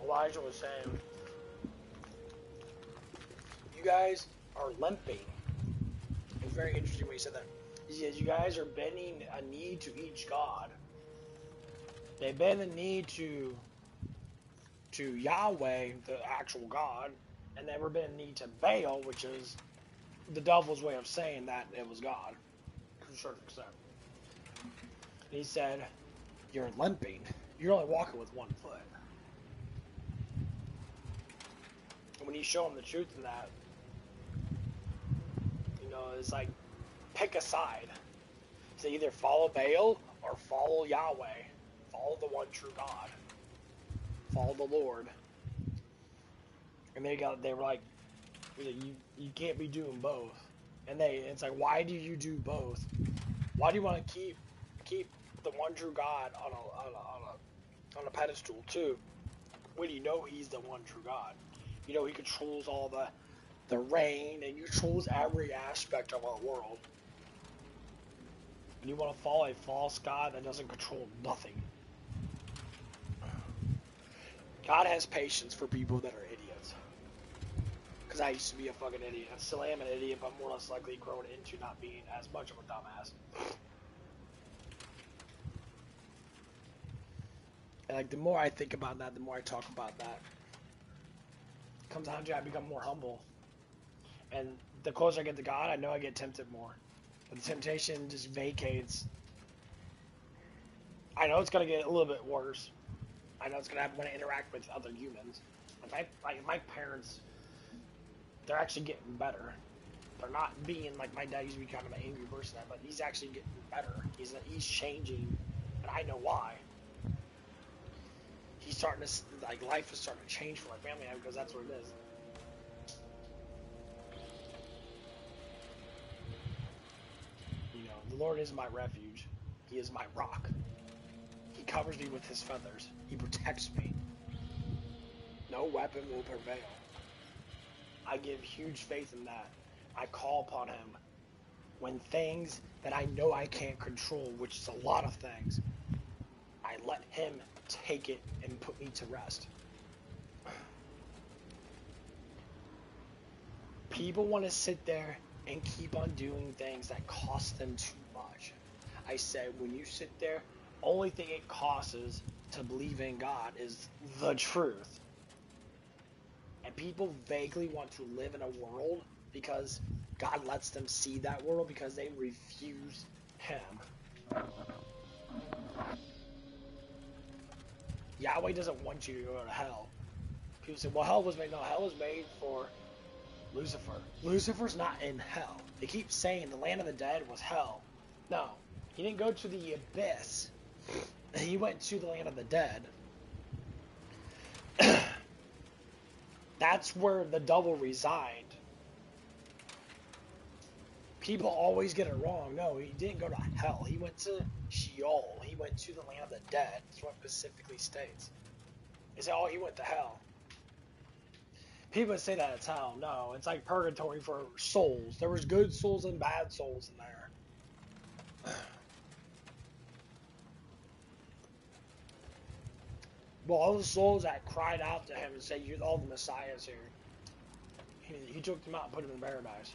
Elijah was saying, you guys are limping. It's very interesting when he said that. He says, you guys are bending a knee to each God, They bend the knee to Yahweh, the actual God, and never bend the knee to Baal, which is the devil's way of saying that it was God, to a certain extent. He said, "You're limping. You're only walking with one foot." And when you show him the truth in that, you know, it's like, pick a side. So either follow Baal or follow Yahweh. Follow the one true God. Follow the Lord. And they were like, you can't be doing both. And it's like, why do you do both? Why do you want to keep the one true God on a pedestal too, when you know he's the one true God? You know he controls all the rain and he controls every aspect of our world. And you want to follow a false God that doesn't control nothing. God has patience for people that are idiots. Because I used to be a fucking idiot. I still am an idiot, but more or less likely grown into not being as much of a dumbass. And like, the more I think about that, the more I talk about that, it comes down to I become more humble. And the closer I get to God, I know I get tempted more. But the temptation just vacates. I know it's going to get a little bit worse. I know it's going to happen when I interact with other humans. Like my parents, they're actually getting better. They're not being like my dad used to be kind of an angry person, but he's actually getting better. He's changing, and I know why. He's starting to, like, life is starting to change for my family now because that's what it is. You know, the Lord is my refuge. He is my rock. He covers me with his feathers. He protects me. No weapon will prevail. I give huge faith in that. I call upon him when things that I know I can't control, which is a lot of things, I let him take it and put me to rest. People want to sit there and keep on doing things that cost them too much. I said, when you sit there, only thing it costs is to believe in God is the truth. And people vaguely want to live in a world because God lets them see that world because they refuse him. Yahweh doesn't want you to go to hell. People say, well, hell was made. No, hell was made for Lucifer. Lucifer's not in hell. They keep saying the land of the dead was hell. No, he didn't go to the abyss. He went to the land of the dead. That's where the devil resigned. People always get it wrong. No, he didn't go to hell. He went to Sheol. He went to the land of the dead. That's what it specifically states. They say, oh, he went to hell. People say that it's hell. No, it's like purgatory for souls. There was good souls and bad souls in there. Well, all the souls that cried out to him and said, "You're all the Messiahs here," he took them out and put them in paradise.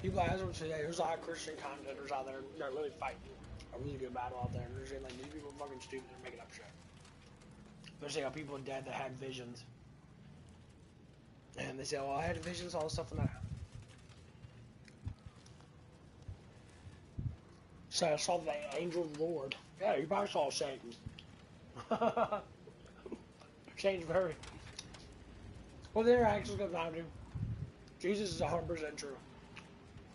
People ask them today, there's a lot of Christian commentators out there that are really fighting a really good battle out there. And they're saying, like, these people are fucking stupid, they're making up shit. They're saying how people are dead that had visions. And they say, oh, I had visions, all this stuff and that. So I saw the angel of the Lord. Yeah, you probably saw Satan. Satan's very... Well, the interaction comes down to, Jesus is 100% true.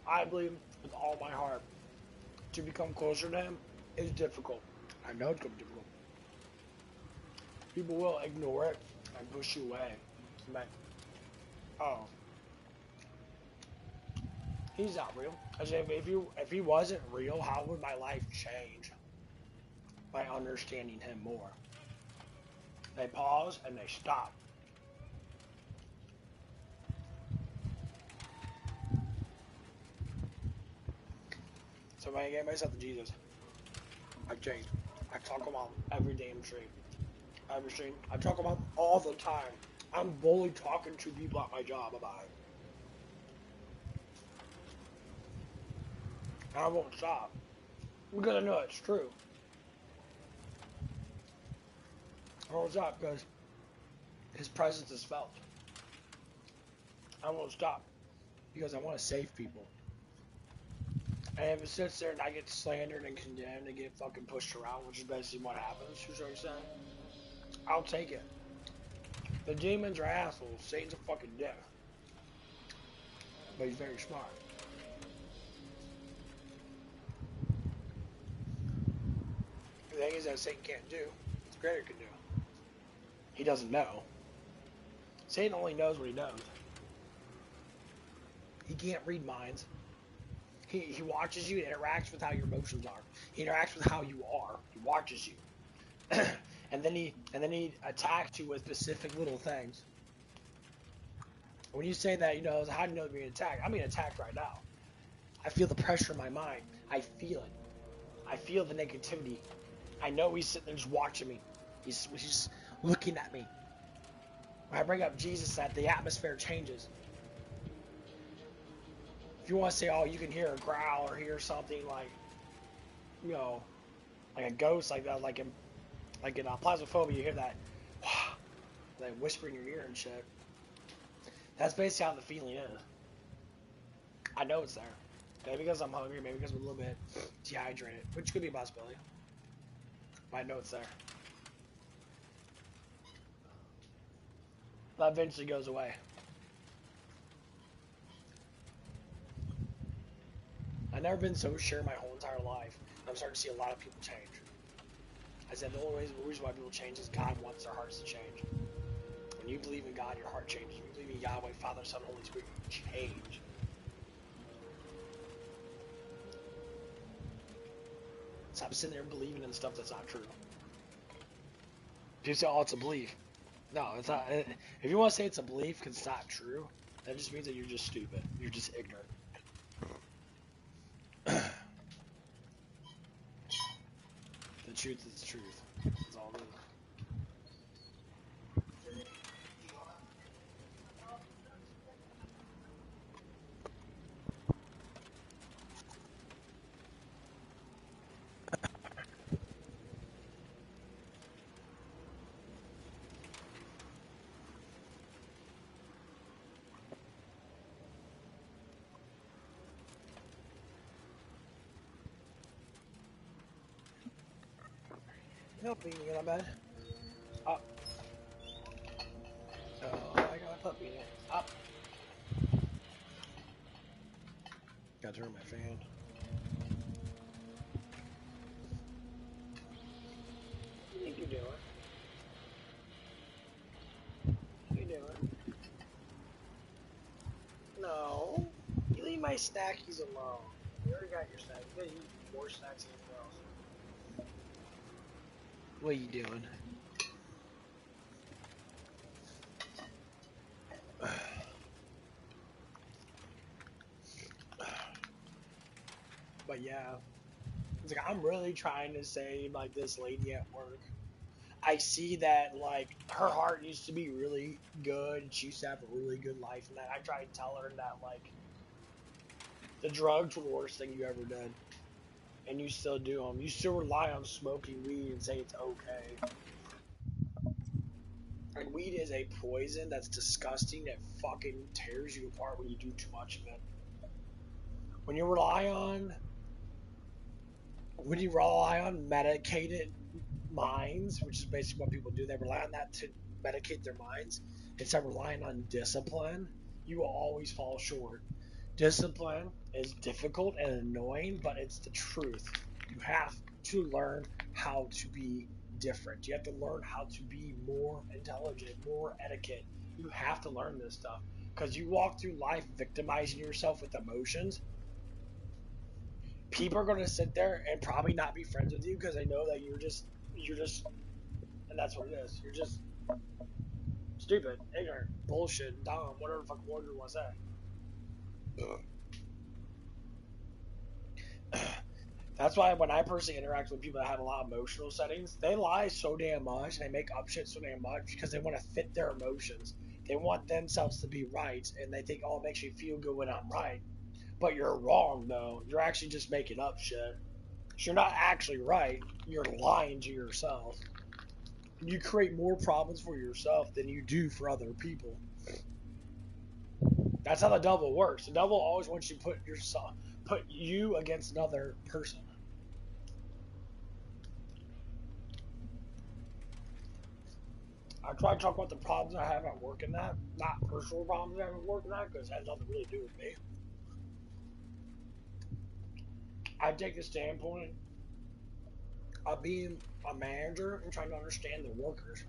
I believe with all my heart to become closer to him is difficult. I know it's going to be difficult. People will ignore it and push you away. Like, oh, he's not real. I say, if he wasn't real, how would my life change? By understanding him more. They pause and they stop. So when I get myself to Jesus, I changed. I talk about him every damn stream. Every stream. I talk about him all the time. I'm boldly talking to people at my job about it. And I won't stop. Because I know it's true. I won't stop because his presence is felt. I won't stop because I want to save people. And if it sits there and I get slandered and condemned and get fucking pushed around, which is basically what happens, you know what I'm saying? I'll take it. The demons are assholes. Satan's a fucking dick. But he's very smart. The thing is that Satan can't do, the Creator can do. He doesn't know. Satan only knows what he knows. He can't read minds. He watches you, and interacts with how your emotions are. He interacts with how you are. He watches you. and then he attacks you with specific little things. When you say that, how do you know you're being attacked? I'm being attacked right now. I feel the pressure in my mind. I feel it. I feel the negativity. I know he's sitting there just watching me. He's just looking at me. When I bring up Jesus, that the atmosphere changes. If you want to say, oh, you can hear a growl or hear something like, like a ghost, like that, like in Plasmophobia, you hear that, like whisper in your ear and shit. That's basically how the feeling is. I know it's there. Maybe because I'm hungry, maybe because I'm a little bit dehydrated, which could be a possibility. But I know it's there. That eventually goes away. I've never been so sure my whole entire life. I'm starting to see a lot of people change. I said the only reason why people change is God wants their hearts to change. When you believe in God, your heart changes. When you believe in Yahweh, Father, Son, Holy Spirit, you change. Stop sitting there believing in stuff that's not true. People say, oh, it's a belief. No, it's not. If you want to say it's a belief because it's not true, that just means that you're just stupid. You're just ignorant. The truth is the truth. That's all it is. Help me, you got bed. Up. Oh, I got a puppy in it. Up. Gotta turn my fan. What do you think you're doing? What are you doing? No. You leave my snackies alone. You already got your snacks. You gotta eat more snacks than anything else. What are you doing? But yeah, it's like I'm really trying to save like this lady at work. I see that like her heart used to be really good. She used to have a really good life, and that I try to tell her that like the drugs were the worst thing you ever did, and you still do them. You still rely on smoking weed and say it's okay. And weed is a poison that's disgusting. That fucking tears you apart when you do too much of it. When you rely on medicated minds, which is basically what people do, they rely on that to medicate their minds instead of relying on discipline, you will always fall short. Discipline is difficult and annoying, but it's the truth. You have to learn how to be different. You have to learn how to be more intelligent, more etiquette. You have to learn this stuff because you walk through life victimizing yourself with emotions. People are going to sit there and probably not be friends with you because they know that you're just, and that's what it is. You're just stupid, ignorant, bullshit, dumb, whatever the fuck word you want to say. That's why when I personally interact with people that have a lot of emotional settings, they lie so damn much and they make up shit so damn much because they want to fit their emotions. They want themselves to be right, and they think, oh, it makes me feel good when I'm right. But you're wrong, though. You're actually just making up shit. You're not actually right. You're lying to yourself. You create more problems for yourself than you do for other people. That's how the devil works. The devil always wants you to put you against another person. I try to talk about the problems I have at work in that, not personal problems I have at work in that, because it has nothing really to do with me. I take the standpoint of being a manager and trying to understand the workers.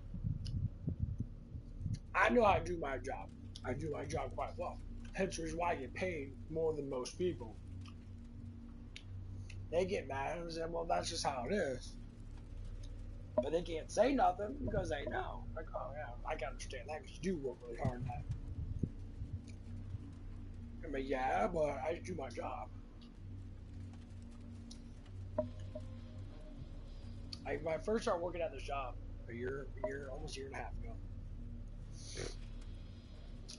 I know how to do my job. I do my job quite well. Hence the reason why I get paid more than most people. They get mad and say, well, that's just how it is. But they can't say nothing because they know. Like, oh yeah, I can understand that because you do work really hard on that. I mean, yeah, but I do my job. When I first started working at this job, almost a year and a half ago,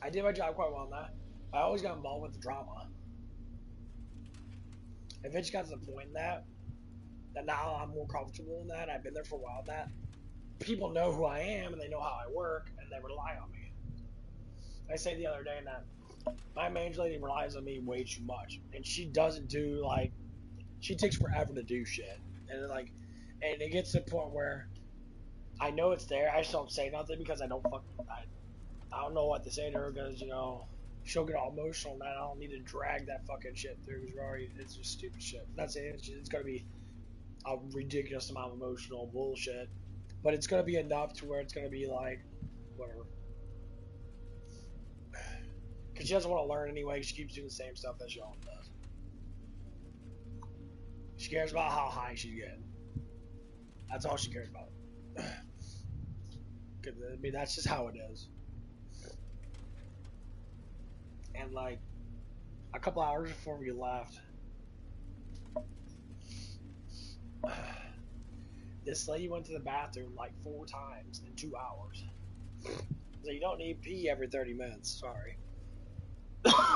I did my job quite well on that. I always got involved with the drama. Eventually got to the point in that now I'm more comfortable in that. I've been there for a while in that. People know who I am and they know how I work and they rely on me. I say the other day that my manager lady relies on me way too much, and she doesn't do she takes forever to do shit, and it gets to the point where I know it's there. I just don't say nothing because I don't know what to say to her because she'll get all emotional and I don't need to drag that fucking shit through because it's just stupid shit. That's it. It's gonna be a ridiculous amount of emotional bullshit, but it's gonna be enough to where it's gonna be like whatever. Because she doesn't want to learn anyway. She keeps doing the same stuff that she always does. She cares about how high she's getting. That's all she cares about. I mean, that's just how it is. And like a couple hours before we left, this lady went to the bathroom like 4 times in 2 hours. So you don't need pee every 30 minutes. Sorry.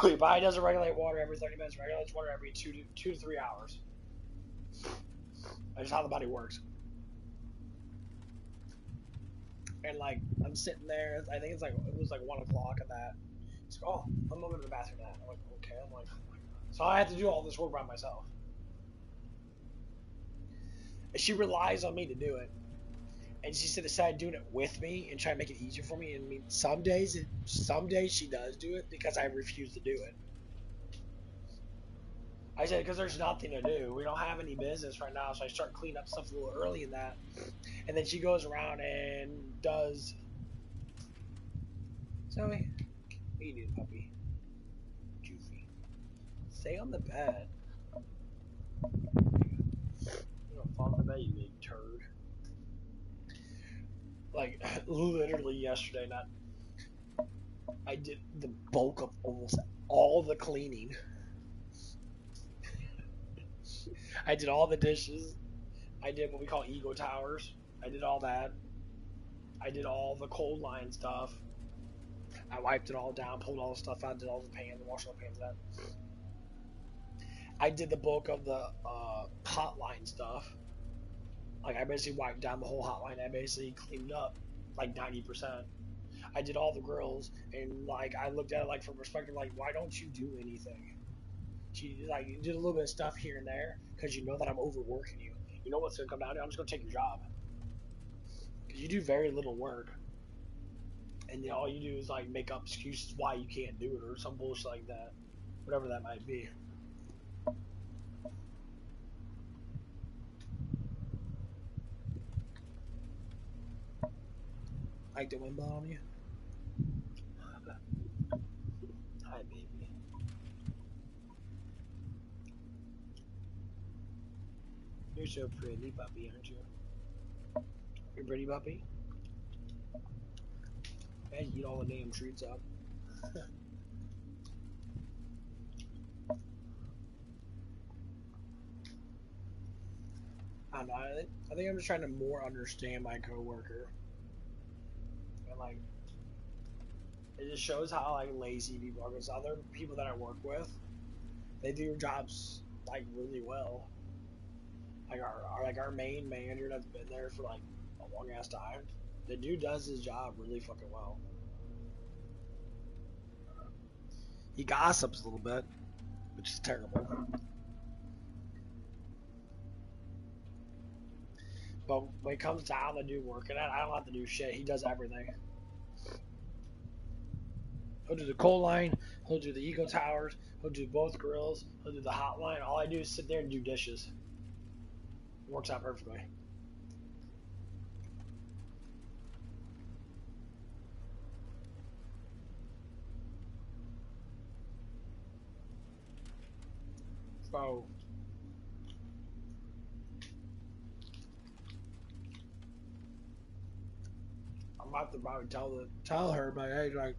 Your body doesn't regulate water every 30 minutes. It regulates water every 2 to 3 hours. That's just how the body works. And like I'm sitting there, I think it was like 1 o'clock and that. She's like, oh, I'm going to the bathroom now. I'm like, okay. I'm like, oh my god. So I have to do all this work by myself. And she relies on me to do it. And she decided doing it with me and trying to make it easier for me. And I mean, some days she does do it because I refuse to do it. I said, because there's nothing to do. We don't have any business right now. So I start cleaning up stuff a little early in that. And then she goes around and does. Zoe, what you doing, puppy? Goofy. Stay on the bed. You don't fall on the bed, you big turd. Like, literally yesterday, I did the bulk of almost all the cleaning. I did all the dishes. I did what we call ego towers. I did all that. I did all the cold line stuff. I wiped it all down, pulled all the stuff out, did all the pans, washed all the pans out. I did the bulk of the hotline stuff. Like, I basically wiped down the whole hotline. I basically cleaned up like 90%. I did all the grills, and like I looked at it like from perspective, like, why don't you do anything? She like did a little bit of stuff here and there because you know that I'm overworking you. You know what's gonna come down to? I'm just gonna take your job because you do very little work, and all you do is like make up excuses why you can't do it or some bullshit like that, whatever that might be. Like the wind blow on you? Hi, baby. You're so pretty, puppy, aren't you? You're pretty, puppy? And eat all the damn treats up. I don't know. I think I'm just trying to more understand my coworker. And like, It just shows how like lazy people are. Because other people that I work with, they do their jobs like really well. Like our main manager that's been there for like a long ass time, the dude does his job really fucking well. He gossips a little bit, which is terrible. But when it comes down to do working at, I don't have to do shit. He does everything. He'll do the coal line, he'll do the eco towers, he'll do both grills, he'll do the hotline. All I do is sit there and do dishes. It works out perfectly. So I'm about to probably tell her, but hey, like,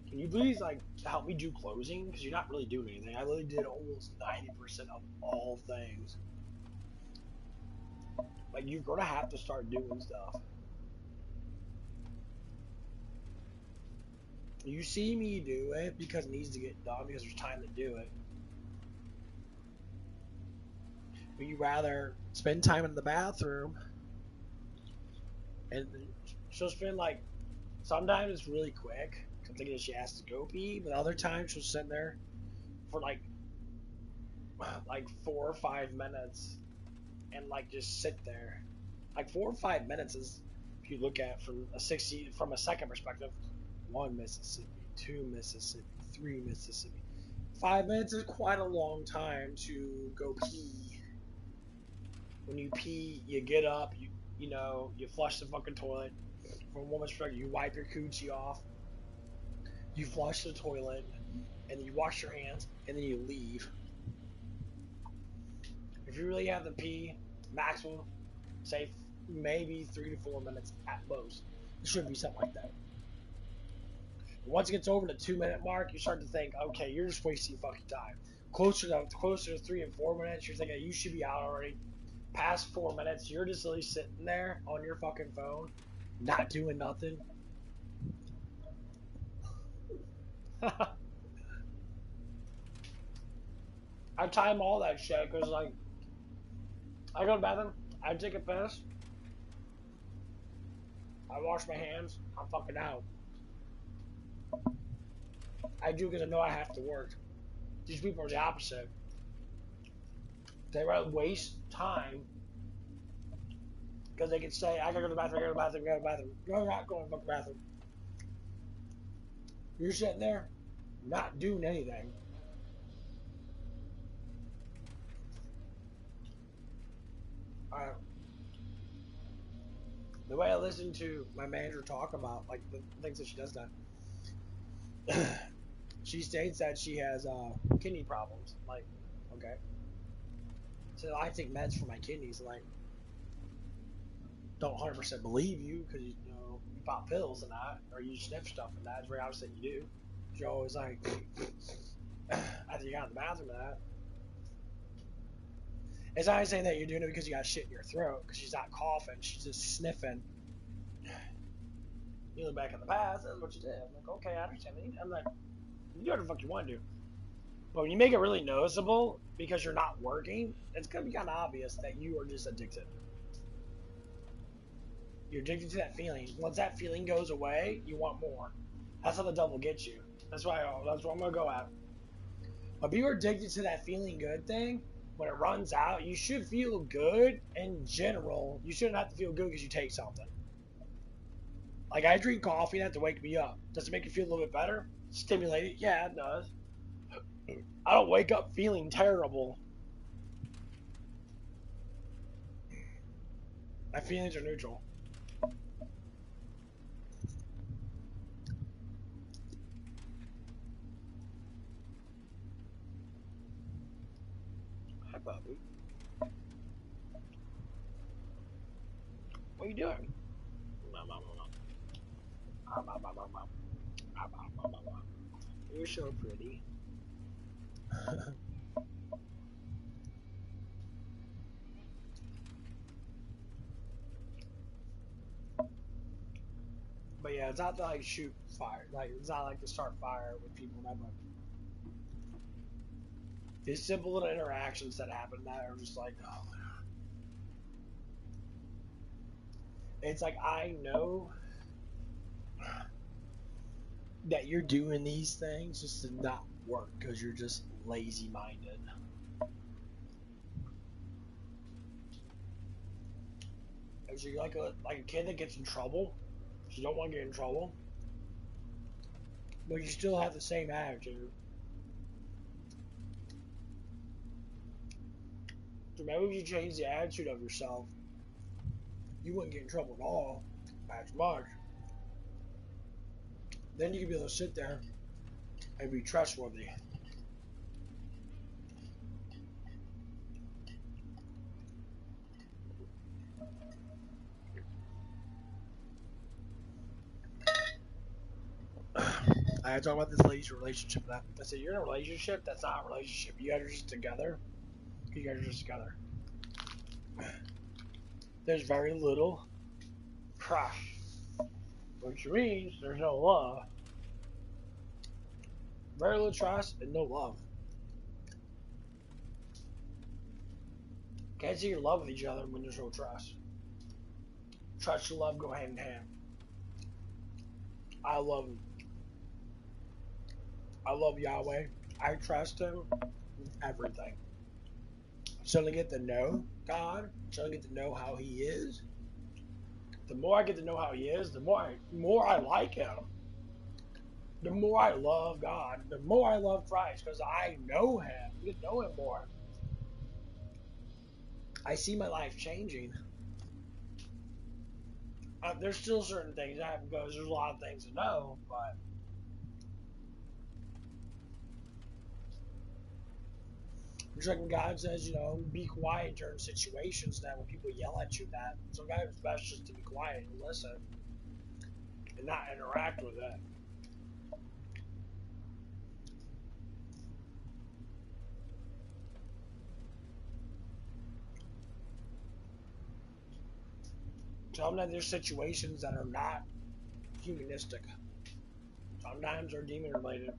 can you please like help me do closing? Because you're not really doing anything. I literally did almost 90% of all things. Like, you're gonna have to start doing stuff. You see me do it because it needs to get done because there's time to do it. But you rather spend time in the bathroom and she'll spend like, sometimes it's really quick. I'm thinking she has to go pee, but other times she'll sit there for like 4 or 5 minutes and like just sit there. Like 4 or 5 minutes is, if you look at from a second perspective, 1 Mississippi, 2 Mississippi, 3 Mississippi. 5 minutes is quite a long time to go pee. When you pee, you get up, you flush the fucking toilet. From a woman's perspective, you wipe your coochie off, you flush the toilet, and then you wash your hands, and then you leave. If you really have to pee, maximum, say maybe 3 to 4 minutes at most. It should be something like that. Once it gets over the 2 minute mark, you start to think, okay, you're just wasting fucking time. Closer to 3 and 4 minutes, you're thinking you should be out already. Past 4 minutes, you're just literally sitting there on your fucking phone, not doing nothing. I time all that shit because, like, I go to the bathroom, I take a piss, I wash my hands, I'm fucking out. I do because I know I have to work. These people are the opposite. They rather waste time because they can say, I gotta go to the bathroom, I gotta go to the bathroom, I gotta go to the bathroom. You're not going to the bathroom. You're sitting there, not doing anything. The way I listen to my manager talk about like the things that she does that, she states that she has kidney problems. Like, okay, so I take meds for my kidneys. Like, don't 100% believe you because you pop pills and that, or you sniff stuff and that. It's very obvious that you do. She's always like, after you got in the bathroom and that. It's not saying that you're doing it because you got shit in your throat, because she's not coughing, she's just sniffing. You look back in the past, that's what you did. I'm like, okay, I understand. I'm like, you do whatever the fuck you want to do. But when you make it really noticeable because you're not working, it's going to be kind of obvious that you are just addicted. You're addicted to that feeling. Once that feeling goes away, you want more. That's how the devil gets you. That's what I'm going to go at. But if you're addicted to that feeling good thing, when it runs out, you should feel good in general. You shouldn't have to feel good because you take something. Like, I drink coffee and that to wake me up. Does it make you feel a little bit better? Stimulate it? Yeah, it does. I don't wake up feeling terrible. My feelings are neutral. Hi, Bobby. What are you doing? You're so pretty. it's not to like shoot fire. Like it's not like to start fire with people in that book. These simple little interactions that happen that are just like, oh my god. It's like I know that you're doing these things just to not work because you're just lazy-minded. If you're like a kid that gets in trouble, you don't want to get in trouble, but you still have the same attitude. So maybe if you change the attitude of yourself, you wouldn't get in trouble at all, as much. Then you could be able to sit there and be trustworthy. I talk about this lady's relationship. I said, you're in a relationship? That's not a relationship. You guys are just together. You guys are just together. There's very little trust, which means there's no love. Very little trust and no love. Can't see your love with each other when there's no trust. Trust and love go hand in hand. I love Yahweh. I trust him with everything. So to get to know God, so to get to know how he is, the more I get to know how he is, the more I like him. The more I love God, the more I love Christ, because I know him. You get to know him more. I see my life changing. There's still certain things I have because there's a lot of things to know, but just like when God says, you know, be quiet during situations that when people yell at you, that sometimes it's best just to be quiet and listen and not interact with it. Sometimes there's situations that are not humanistic. Sometimes they're demon related.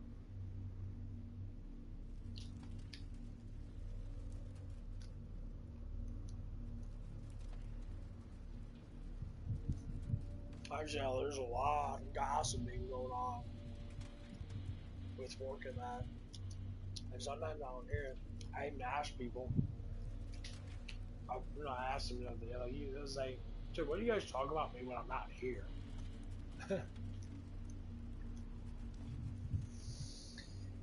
Actually, there's a lot of gossiping going on with work and that. And sometimes I don't hear it. I even ask people. I asked them the other day, like, it was like, dude, what do you guys talk about me when I'm not here? And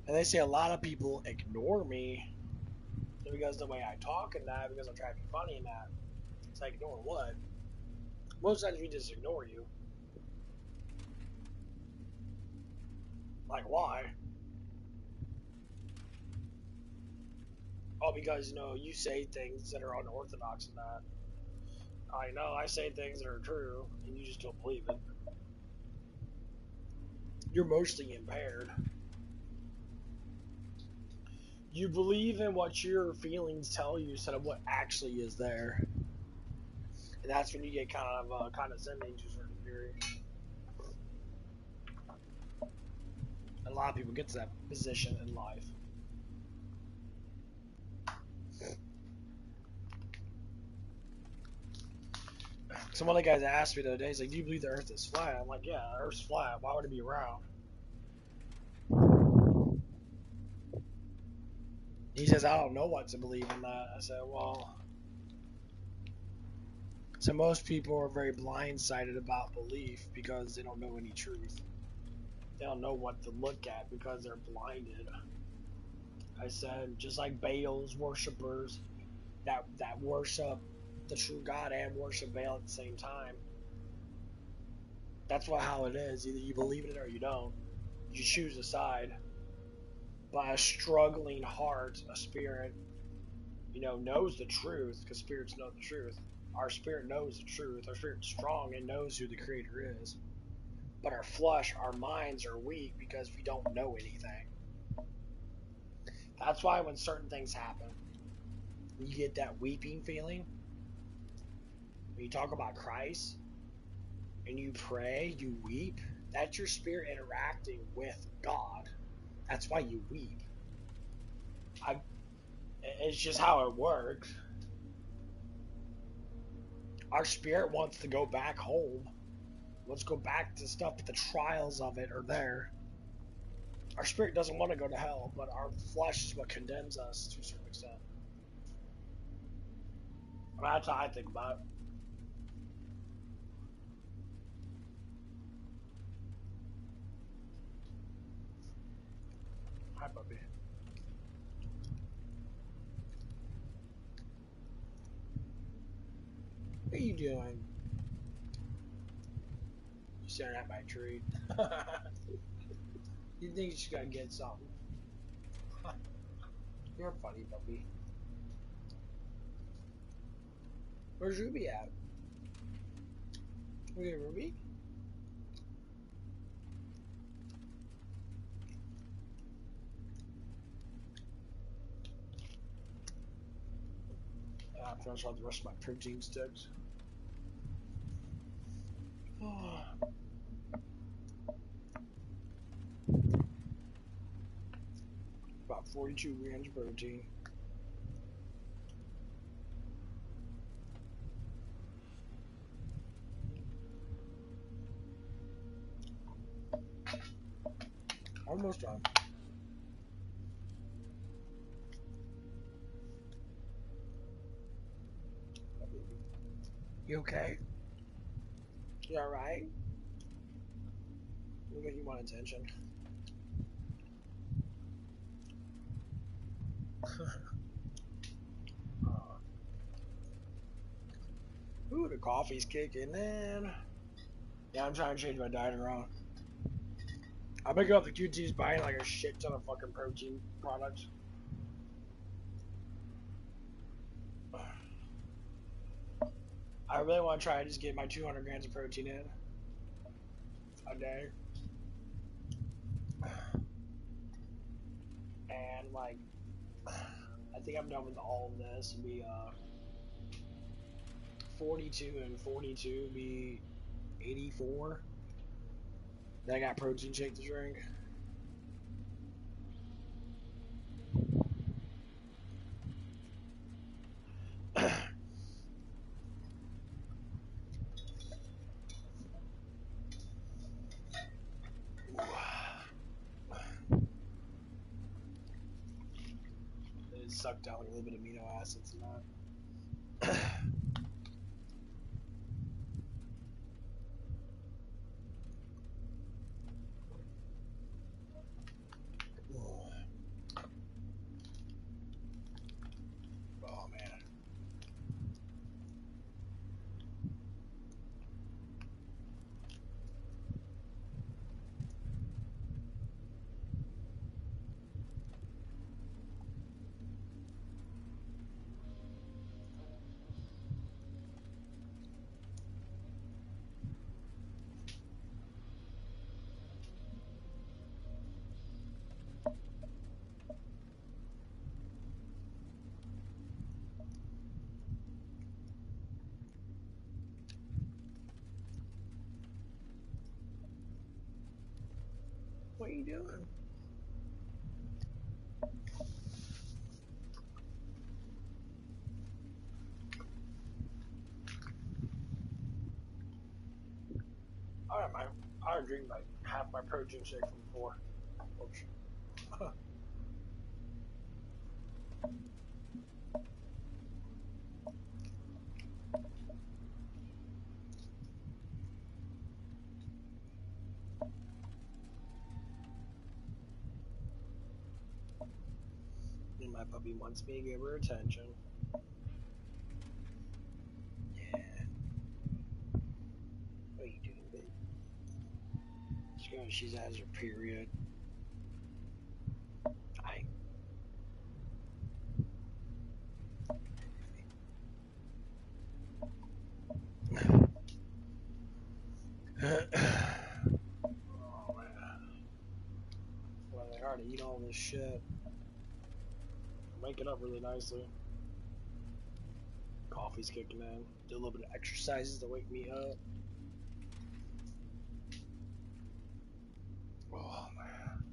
they say a lot of people ignore me because the way I talk and that, because I'm trying to be funny and that. It's like, ignore what? Most times we just ignore you. Like, why? Oh, because, you know, you say things that are unorthodox and that. I know, I say things that are true, and you just don't believe it. You're mostly impaired. You believe in what your feelings tell you instead of what actually is there. And that's when you get kind of condescending to a certain degree. A lot of people get to that position in life. Some other guys asked me the other day, he's like, do you believe the earth is flat? I'm like, yeah, the earth's flat. Why would it be round? He says, I don't know what to believe in that. I said, well, so most people are very blindsided about belief because they don't know any truth. They don't know what to look at because they're blinded. I said, just like Baal's worshippers that worship the true God and worship Baal at the same time. That's how it is. Either you believe in it or you don't. You choose a side. But a struggling heart, a spirit, you know, knows the truth because spirits know the truth. Our spirit knows the truth. Our spirit's strong and knows who the Creator is. But our flesh, our minds are weak because we don't know anything. That's why when certain things happen, you get that weeping feeling. When you talk about Christ and you pray, you weep. That's your spirit interacting with God. That's why you weep. It's just how it works. Our spirit wants to go back home. Let's go back to stuff, but the trials of it are there. Our spirit doesn't want to go to hell, but our flesh is what condemns us to a certain extent. I mean, that's how I think about it. Hi, puppy. What are you doing? You're staring at my tree. You think you just gotta get something. You're a funny puppy. Where's Ruby at? We get Ruby? I finished all the rest of my protein sticks. About 42 grams of protein. Almost done. You okay? You alright? Look like you want attention. Ooh, the coffee's kicking in. Yeah, I'm trying to change my diet around. I've been going to QT's buying like a shit ton of fucking protein products. I really want to try to just get my 200 grams of protein in a day. And like, I think I'm done with all of this. It'll be 42 and 42 be 84. Then I got protein shake to drink. It sucked out like a little bit of amino acids and that. Oh man. What are you doing? I drink like half my protein shake from before. Oops. And my puppy wants me to give her attention. Yeah. What are you doing, babe? She has her period. Hi. Oh man. Well, they hard to eat all this shit. Wake it up really nicely. Coffee's kicking in. Do a little bit of exercises to wake me up. Oh man.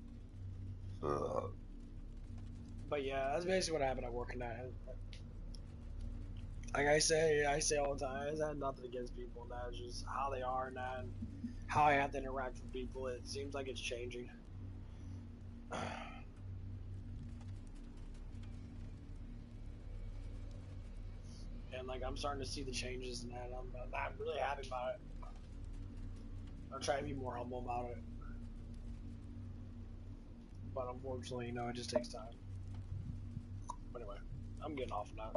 But yeah, that's basically what happened at work tonight. Like I say all the time, it's had nothing against people, and that's just how they are now, and how I have to interact with people. It seems like it's changing. And like I'm starting to see the changes in that. I'm really happy about it. I'm trying to be more humble about it, but unfortunately, it just takes time. But anyway, I'm getting off now.